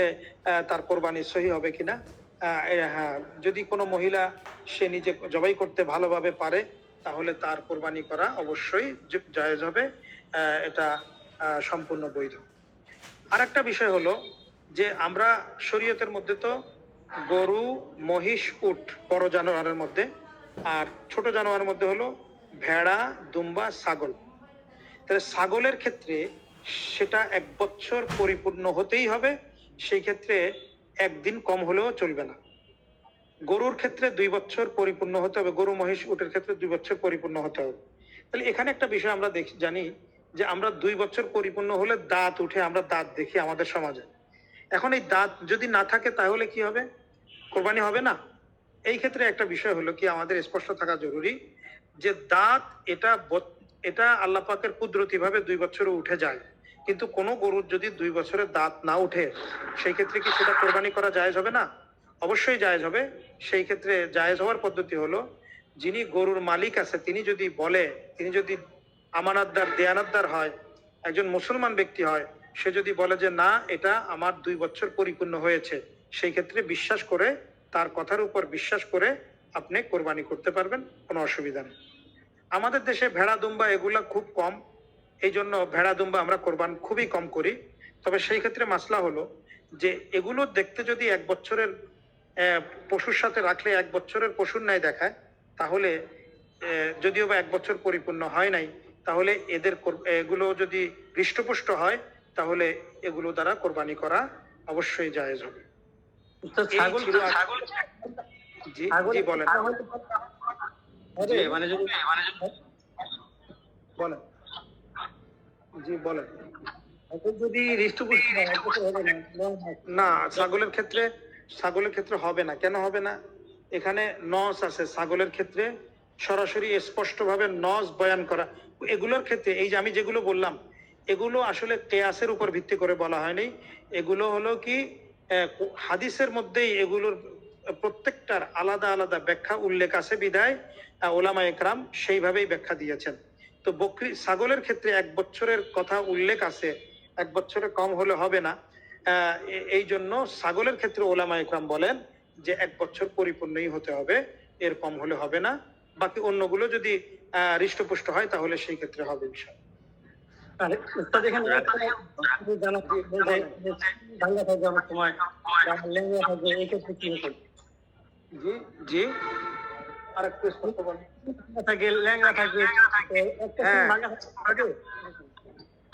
তার কোরবানি সহি হবে কিনা। হ্যাঁ, যদি কোনো মহিলা সে নিজে জবাই করতে ভালোভাবে পারে তাহলে তার কোরবানি করা অবশ্যই জায়েজ হবে, এটা সম্পূর্ণ বৈধ। আর একটা বিষয় হলো যে আমরা শরীয়তের মধ্যে তো গরু, মহিষ, উট বড় জানোয়ারের মধ্যে, আর ছোট জানোয়ারের মধ্যে হলো ভেড়া, দুম্বা, ছাগল। তাহলে ছাগলের ক্ষেত্রে সেটা 1 বছর পরিপূর্ণ হতেই হবে, সেই ক্ষেত্রে একদিন কম হলেও চলবে না। গরুর ক্ষেত্রে 2 বছর পরিপূর্ণ হতে হবে, গরু, মহিষ, উটের ক্ষেত্রে 2 বছর পরিপূর্ণ হতে হবে। তাহলে এখানে একটা বিষয় আমরা জানি যে আমরা 2 বছর পরিপূর্ণ হলে দাঁত উঠে, আমরা দাঁত দেখি আমাদের সমাজে। এখন এই দাঁত যদি না থাকে তাহলে কি হবে? কোরবানি হবে না। এই ক্ষেত্রে একটা বিষয় হলো কি আমাদের স্পষ্ট থাকা জরুরি যে দাঁত এটা আল্লাহ পাকের কুদরতি ভাবে 2 বছরে উঠে যায়, কিন্তু কোনো গরুর যদি 2 বছরের দাঁত না উঠে সেই ক্ষেত্রে কি সেটা কোরবানি করা জায়েজ হবে না? অবশ্যই জায়েজ হবে। সেই ক্ষেত্রে জায়েজ হওয়ার পদ্ধতি হলো, যিনি গরুর মালিক আছে তিনি যদি আমানতদার, দেয়ানতদার হয়, একজন মুসলমান ব্যক্তি হয়, সে যদি বলে যে না, এটা আমার 2 বছর পরিপূর্ণ হয়েছে, সেই ক্ষেত্রে বিশ্বাস করে, তার কথার উপর বিশ্বাস করে আপনি কোরবানি করতে পারবেন, কোনো অসুবিধা নেই। আমাদের দেশে ভেড়া, দুম্বা এগুলা খুব কম, এই জন্য ভেড়া, দুম্বা আমরা কোরবান খুবই কম করি। তবে সেই ক্ষেত্রে মাসলা হলো যে এগুলো দেখতে যদি 1 বছরের পশুর সাথে রাখলে 1 বছরের পশুর ন্যায় দেখায়, তাহলে যদিও বা 1 বছর পরিপূর্ণ হয় নাই, তাহলে এগুলো যদি হৃষ্টপুষ্ট হয়, তাহলে এগুলো দ্বারা কোরবানি করা অবশ্যই জায়েজ হবে। জি জি বলেন। বলেন, জি বলেন। যদি হৃষ্টপুষ্ট না, ছাগলের ক্ষেত্রে হবে না। কেন হবে না? এখানে নস আছে ছাগলের ক্ষেত্রে, সরাসরি স্পষ্টভাবে নস বয়ান করা। এগুলোর ক্ষেত্রে এই যে আমি যেগুলো বললাম, এগুলো আসলে কেয়াসের উপর ভিত্তি করে বলা হয়নি। এগুলো হলো কি হাদিসের মধ্যেই এগুলোর প্রত্যেকটার আলাদা আলাদা ব্যাখ্যা উল্লেখ আছে বিধায় ওলামা একরাম সেইভাবেই ব্যাখ্যা দিয়েছেন। তো ছাগলের ক্ষেত্রে 1 বছরের কথা উল্লেখ আছে, 1 বছরে কম হলে হবে না। এই জন্য ছাগলের ক্ষেত্রে ওলামা একরাম বলেন যে 1 বছর পরিপূর্ণই হতে হবে, এর কম হলে হবে না। বাকি অন্যগুলো যদি হৃষ্টপুষ্ট হয় তাহলে সেই ক্ষেত্রে হবে ইনশাআল্লাহ। জি জি, আর একটু স্পষ্ট বলেন।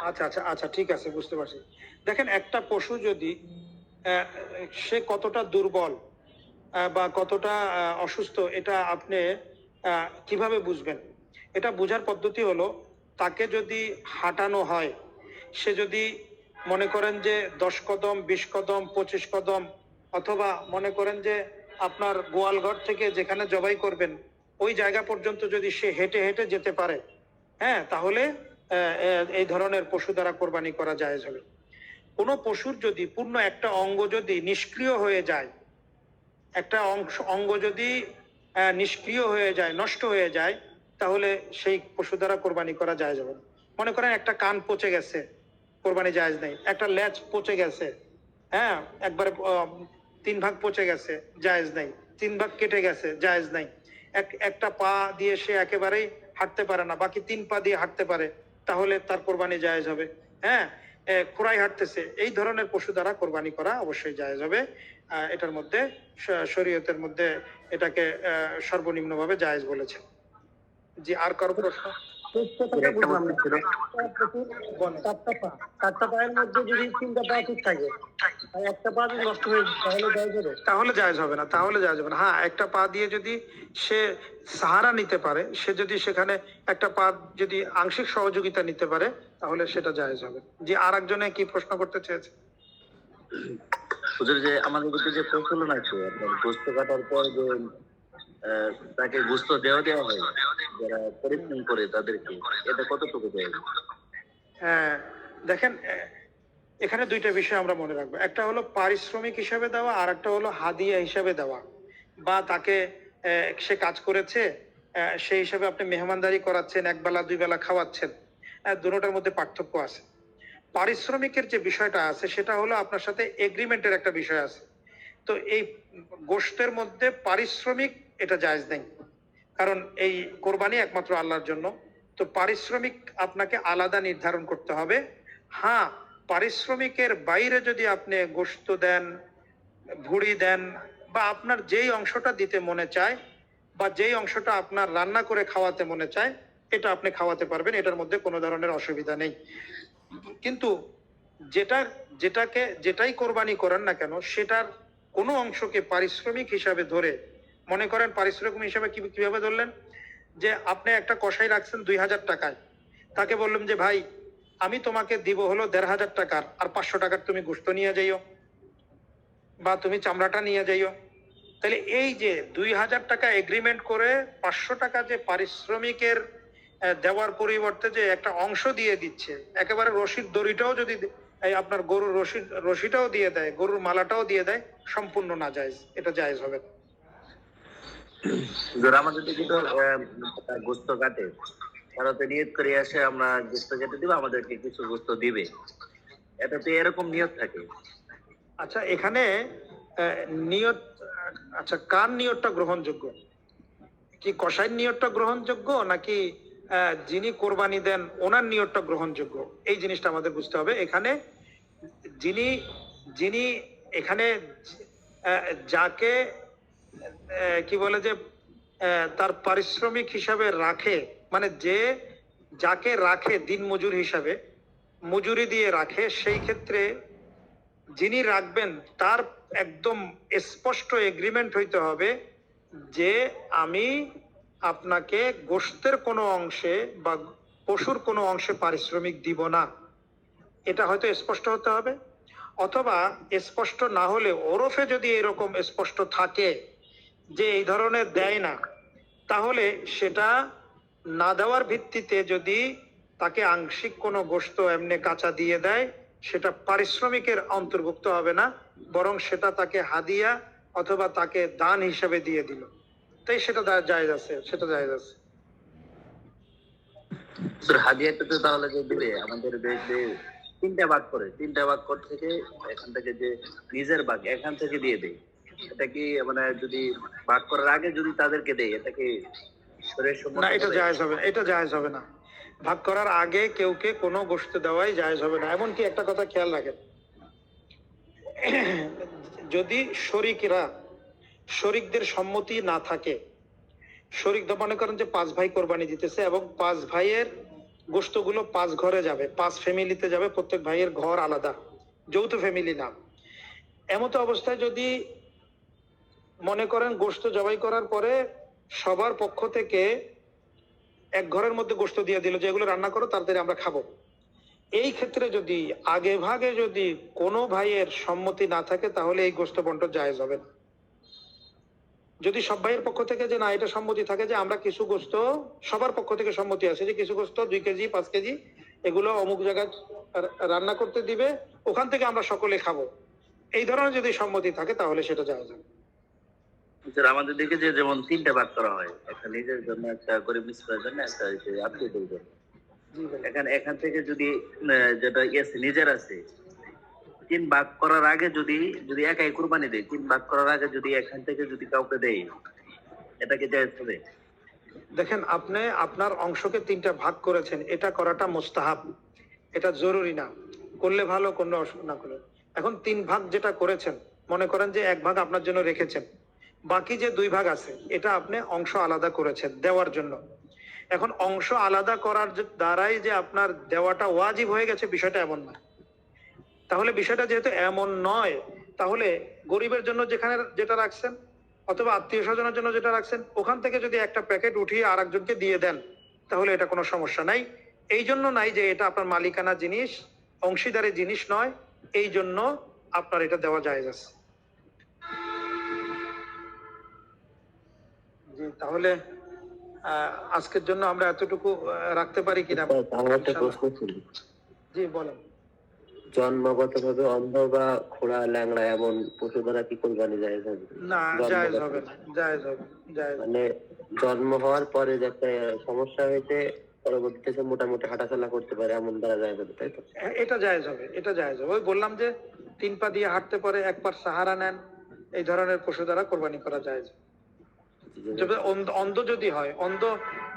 আচ্ছা আচ্ছা আচ্ছা, ঠিক আছে, বুঝতে পারছি। দেখেন, একটা পশু যদি সে কতটা দুর্বল বা কতটা অসুস্থ, এটা আপনি কিভাবে বুঝবেন? এটা বোঝার পদ্ধতি হলো, তাকে যদি হাঁটানো হয়, সে যদি মনে করেন যে 10 কদম, 20 কদম, 25 কদম, অথবা মনে করেন যে আপনার গোয়ালঘর থেকে যেখানে জবাই করবেন ওই জায়গা পর্যন্ত যদি সে হেঁটে হেঁটে যেতে পারে, হ্যাঁ, তাহলে এই ধরনের পশু দ্বারা কোরবানি করা জায়েজ হবে। কোনো পশুর যদি পূর্ণ একটা অঙ্গ যদি নিষ্ক্রিয় হয়ে যায়, একটা অঙ্গ যদি নিষ্ক্রিয় হয়ে যায়, নষ্ট হয়ে যায়, তাহলে সেই পশু দ্বারা কোরবানি করা জায়েজ হবে না। মনে করেন একটা কান পচে গেছে, কোরবানি জায়েজ নেই। একটা লেজ পচে গেছে, হ্যাঁ, একবারে 3 ভাগ পচে গেছে, জায়েজ নাই। 3 ভাগ কেটে গেছে, জায়েজ নাই। একটা পা দিয়ে সে একেবারেই হাঁটতে পারে না, বাকি 3 পা দিয়ে হাঁটতে পারে, তাহলে তার কোরবানি জায়েজ হবে। হ্যাঁ, খোঁড়ায় হাঁটতেছে, এই ধরনের পশু দ্বারা কোরবানি করা অবশ্যই জায়েজ হবে। এটার মধ্যে শরীয়তের মধ্যে এটাকে সর্বনিম্নভাবে জায়েজ বলেছে। জি, আর কারো প্রশ্ন? চারটা পায়ের মধ্যে যদি 3টা পা ঠিক থাকে, একটা পা যদি নষ্ট হয়ে তাহলে জায়েজ হবে না, তাহলে জায়েজ হবে না। হ্যাঁ, একটা পা দিয়ে যদি সে সাহারা নিতে পারে, সে যদি সেখানে একটা পা যদি আংশিক সহযোগিতা নিতে পারে, তাহলে সেটা জায়েজ হবে। জি, আর একজনে কি প্রশ্ন করতে চেয়েছে? হুজুর, যে আমাদের যে প্রচলন আছে আপনার গোস্ত কাটার পর যে তাকে গোস্ত দেওয়া হয় যারা পরিশ্রম করে তাদেরকে, এটা কতটুকু দেয়? হ্যাঁ, দেখেন, এখানে 2টা বিষয় আমরা মনে রাখবো। একটা হলো পারিশ্রমিক হিসাবে দেওয়া, আর একটা হলো হাদিয়া হিসাবে দেওয়া, বা তাকে সে কাজ করেছে সেই হিসাবে আপনি মেহমানদারি করাচ্ছেন, 1 বেলা 2 বেলা খাওয়াচ্ছেন। দুটোটার মধ্যে পার্থক্য আছে। পারিশ্রমিকের যে বিষয়টা আছে সেটা হলো আপনার সাথে এগ্রিমেন্টের একটা বিষয় আছে। তো এই গোশতের মধ্যে পারিশ্রমিক এটা জায়েজ নেই। কারণ এই কোরবানি একমাত্র আল্লাহর জন্য। তো পারিশ্রমিক আপনাকে আলাদা নির্ধারণ করতে হবে। হ্যাঁ, পারিশ্রমিকের বাইরে যদি আপনি গোশত দেন, ভুড়ি দেন, বা আপনার যেই অংশটা দিতে মনে চায় বা যেই অংশটা আপনার রান্না করে খাওয়াতে মনে চায়, এটা আপনি খাওয়াতে পারবেন, এটার মধ্যে কোনো ধরনের অসুবিধা নেই। কিন্তু যেটা যেটাই কোরবানি করেন না কেন, সেটার কোনো অংশকে পারিশ্রমিক হিসাবে ধরে, মনে করেন পারিশ্রমিক হিসাবে কিভাবে ধরলেন, যে আপনি একটা কসাই রাখছেন 2000 টাকায়, তাকে বললাম যে ভাই আমি তোমাকে দিব হলো 1500 টাকার, আর 500 টাকার তুমি গোশত নিয়ে যাইও বা তুমি চামড়াটা নিয়ে যাইও। তাহলে এই যে 2000 টাকা এগ্রিমেন্ট করে 500 টাকা যে পারিশ্রমিকের দেওয়ার পরিবর্তে যে একটা অংশ দিয়ে দিচ্ছে, একেবারে রশিদ দড়িটাও যদি এই আপনার গরুর রশিটাও দিয়ে দেয়, গরুর মালাটাও দিয়ে দেয়, সম্পূর্ণ না জায়েজ, এটা জায়েজ হবে না। ধর আমাদের দিকে তো গোস্ত কাটে, তারা তো নিয়ত করে আসে আমরা গোস্ত কেটে দিব, আমাদেরকে কিছু গোস্ত দিবে, এটা তো এরকম নিয়ত থাকে। আচ্ছা, এখানে নিয়ত, আচ্ছা কার নিয়তটা গ্রহণযোগ্য? কি কসাইয়ের নিয়তটা গ্রহণযোগ্য, নাকি যিনি কোরবানি দেন ওনার নিয়তটা গ্রহণযোগ্য? এই জিনিসটা আমাদের বুঝতে হবে। এখানে যিনি যিনি এখানে যাকে কি বলে যে তার পারিশ্রমিক হিসাবে রাখে, মানে যে যাকে রাখে দিন মজুর হিসাবে, মজুরি দিয়ে রাখে, সেই ক্ষেত্রে যিনি রাখবেন তার একদম স্পষ্ট এগ্রিমেন্ট হইতে হবে যে আমি আপনাকে গোশতের কোনো অংশে বা পশুর কোনো অংশে পারিশ্রমিক দিব না। এটা হয়তো স্পষ্ট হতে হবে, অথবা স্পষ্ট না হলে ওরফে যদি এরকম স্পষ্ট থাকে যে এই ধরনের দেয় না, তাহলে সেটা না দেওয়ার ভিত্তিতে যদি তাকে আংশিক কোনো গোশত এমনি কাঁচা দিয়ে দেয়, সেটা পারিশ্রমিকের অন্তর্ভুক্ত হবে না, বরং সেটা তাকে হাদিয়া অথবা তাকে দান হিসেবে দিয়ে দিল, তাই সেটা জায়েজ আছে, সেটা জায়েজ আছে। হাদিয়াটা তো তাহলে যে দিবে আমাদের যে তিনটা ভাগ করে থেকে এখান থেকে যে নিজের ভাগ এখান থেকে দিয়ে দেয়, এটা কি মানে যদি ভাগ করার আগে যদি তাদেরকে দেয়, এটা কি শরীয়ত সম্মত না, এটা হবে? জায়েজ হবে, এটা জায়েজ হবে না। ভাগ করার আগে কেউকে কোনো গোশত দেওয়াই জায়েজ হবে না। এমনকি একটা কথা খেয়াল রাখেন, যদি শরিকদের সম্মতি না থাকে, শরিক মনে করেন যে 5 ভাই কোরবানি দিতেছে এবং 5 ভাইয়ের গোশতগুলো 5 ঘরে যাবে, 5 ফ্যামিলিতে যাবে, প্রত্যেক ভাইয়ের ঘর আলাদা, যৌথ ফ্যামিলি না। এমতো অবস্থায় যদি মনে করেন গোশত জবাই করার পরে সবার পক্ষ থেকে এক ঘরের মধ্যে গোশত দিয়ে দিল যে এগুলো রান্না করো, তাড়াতাড়ি আমরা খাবো, এই ক্ষেত্রে যদি আগে ভাগে যদি কোনো ভাইয়ের সম্মতি না থাকে, তাহলে এই গোশত বন্টন জায়েজ হবে না। যদি সব ভাইয়ের পক্ষ থেকে যে না এটা সম্মতি থাকে যে আমরা কিছু গোশত, সবার পক্ষ থেকে সম্মতি আছে যে কিছু গোশত 2 কেজি 5 কেজি এগুলো অমুক জায়গায় রান্না করতে দিবে, ওখান থেকে আমরা সকলে খাবো, এই ধরনের যদি সম্মতি থাকে তাহলে সেটা জায়েজ হবে। আমাদের দিকে যে যেমন তিনটা ভাগ করা হয়, একটা নিজের জন্য, একটা গরিব মিসকিনের জন্য, একটা আত্মীয়দের জন্য। এখান থেকে যদি যেটা নিজের আছে, 3 ভাগ করার আগে যদি যদি একাই কুরবানি দেয়, 3 ভাগ করার আগে যদি এখান থেকে যদি কাউকে দেয়, এটা কি জায়েজ হবে? দেখেন, আপনি আপনার অংশকে 3টা ভাগ করেছেন, এটা করাটা মুস্তাহাব, এটা জরুরি না, করলে ভালো, কোনো অসুবিধা না করলে। এখন 3 ভাগ যেটা করেছেন, মনে করেন যে 1 ভাগ আপনার জন্য রেখেছেন, বাকি যে 2 ভাগ আছে এটা আপনি অংশ আলাদা করেছেন দেওয়ার জন্য। এখন অংশ আলাদা করার দ্বারাই যে আপনার দেওয়াটা ওয়াজিব হয়ে গেছে, বিষয়টা এমন না। তাহলে বিষয়টা যেহেতু এমন নয়, তাহলে গরিবের জন্য যেখানে যেটা রাখছেন অথবা আত্মীয় স্বজনের জন্য যেটা রাখছেন, ওখান থেকে যদি একটা প্যাকেট উঠিয়ে আর একজনকে দিয়ে দেন, তাহলে এটা কোনো সমস্যা নাই। এই জন্য নাই যে এটা আপনার মালিকানা জিনিস, অংশীদারি জিনিস নয়, এই জন্য আপনার এটা দেওয়া জায়েজ আছে। জি, তাহলে আজকের জন্য আমরা এতটুকু রাখতে পারি কিনা? আমার একটা প্রশ্ন ছিল, জি বলেন। জন্মগতভাবে অন্ধ বা খোড়া ল্যাংড়া এমন পশু দ্বারা কি কোরবানি জায়েজ হবে? না, জায়েজ হবে না, জায়েজ হবে, জায়েজ। মানে জন্ম হওয়ার পরে যে একটা সমস্যা হয়েছে, পরবর্তীতে সে মোটামুটি হাঁটাচলা করতে পারে, এমন দ্বারা জায়েজ হবে, তাই তো? এটা জায়েজ হবে, এটা জায়েজ হবে। ওই বললাম যে 3 পা দিয়ে হাঁটতে পারে, 1 পা সাহারা নেন, এই ধরনের পশু দ্বারা কোরবানি করা জায়েজ। তবে অন্ধ যদি হয়, অন্ধ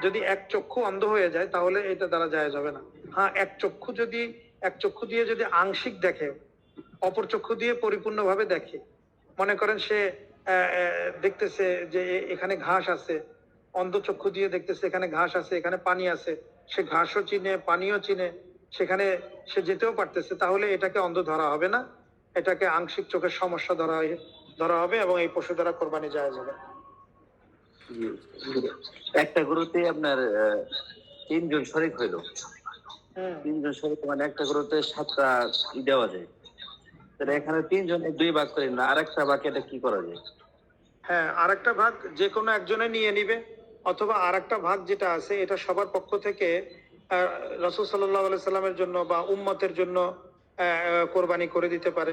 যদি এক চক্ষু অন্ধ হয়ে যায় তাহলে এটা দ্বারা যায় যাবে না। হ্যাঁ, এক চক্ষু দিয়ে যদি আংশিক দেখে, অপর চক্ষু দিয়ে পরিপূর্ণভাবে দেখে, মনে করেন সে দেখতেছে যে এখানে ঘাস আছে, অন্ধ চক্ষু দিয়ে দেখতেছে এখানে ঘাস আছে, এখানে পানি আছে, সে ঘাসও চিনে পানিও চিনে, সেখানে সে যেতেও পারতেছে, তাহলে এটাকে অন্ধ ধরা হবে না, এটাকে আংশিক চোখের সমস্যা ধরা হবে এবং এই পশু দ্বারা কোরবানি যায় যাবে। একটা গরুতে আপনার 3 জন শরীক হইলো, 3 জন শরীক মানে একটা গরুতে 7টা দেওয়া যায়, তাহলে এখানে 3 জনে 2 ভাগ করে না, আরেকটা ভাগ এটা কি করা যায়? হ্যাঁ, আরেকটা ভাগ যে কোনো একজনে নিয়ে নিবে, অথবা আরেকটা ভাগ যেটা আছে এটা সবার পক্ষ থেকে রাসূল সাল্লাল্লাহু আলাইহি সাল্লামের জন্য বা উম্মতের জন্য কোরবানি করে দিতে পারে।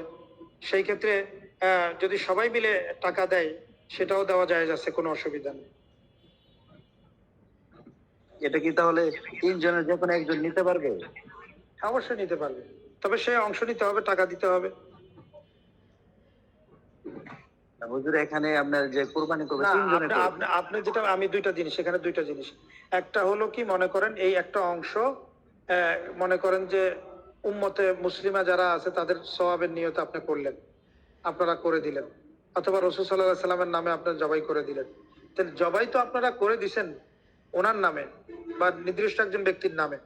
সেই ক্ষেত্রে যদি সবাই মিলে টাকা দেয় সেটাও দেওয়া যায়, আছে, কোনো অসুবিধা নেই। এটা কি তাহলে 3 জনের যে কোনো একজন নিতে পারবে? অবশ্যই নিতে পারবে, তবে সে অংশ নিতে হবে, টাকা দিতে হবে। হুজুর এখানে আপনার যে কোরবানি করবে না, 3 জনের আপনি যেটা, আমি দুইটা জিনিস, এখানে দুইটা জিনিস। একটা হলো কি, মনে করেন এই একটা অংশ মনে করেন যে উম্মতে মুসলিমা যারা আছে তাদের সওয়াবের নিয়তে আপনি করলেন, আপনারা করে দিলেন, অথবা রাসূল সাল্লাল্লাহু আলাইহি সাল্লামের নামে আপনারা জবাই করে দিলেন। তাহলে জবাই তো আপনারা করে দিছেন ওনার নামে বা নির্দিষ্ট একজন ব্যক্তির নামে,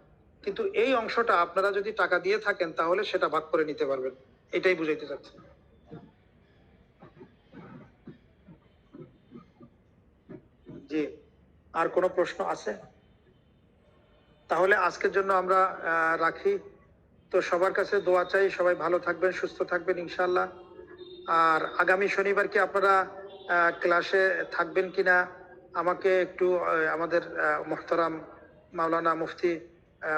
কিন্তু এই অংশটা আপনারা যদি টাকা দিয়ে থাকেন তাহলে সেটা ভাগ করে নিতে পারবেন, এটাই বুঝাইতে চাচ্ছি। জি, আর কোনো প্রশ্ন আছে? তাহলে আজকের জন্য আমরা রাখি। তো সবার কাছে দোয়া চাই, সবাই ভালো থাকবেন, সুস্থ থাকবেন ইনশাআল্লাহ। আর আগামী শনিবার কি আপনারা ক্লাসে থাকবেন কিনা আমাকে একটু আমাদের মুহতারাম মাওলানা মুফতি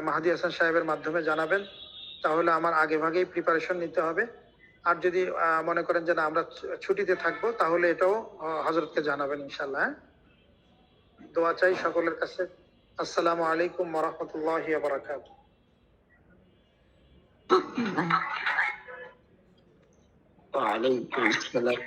মাহাদি হাসান সাহেবের মাধ্যমে জানাবেন, তাহলে আমার আগে ভাগেই প্রিপারেশন নিতে হবে। আর যদি মনে করেন যে না আমরা ছুটিতে থাকবো তাহলে এটাও হযরতকে জানাবেন ইনশাআল্লাহ। হ্যাঁ, দোয়া চাই সকলের কাছে। আসসালামু আলাইকুম ওয়া রাহমাতুল্লাহি ওয়া বারাকাতুহু। ওয়ালাইকুম আসসালাম।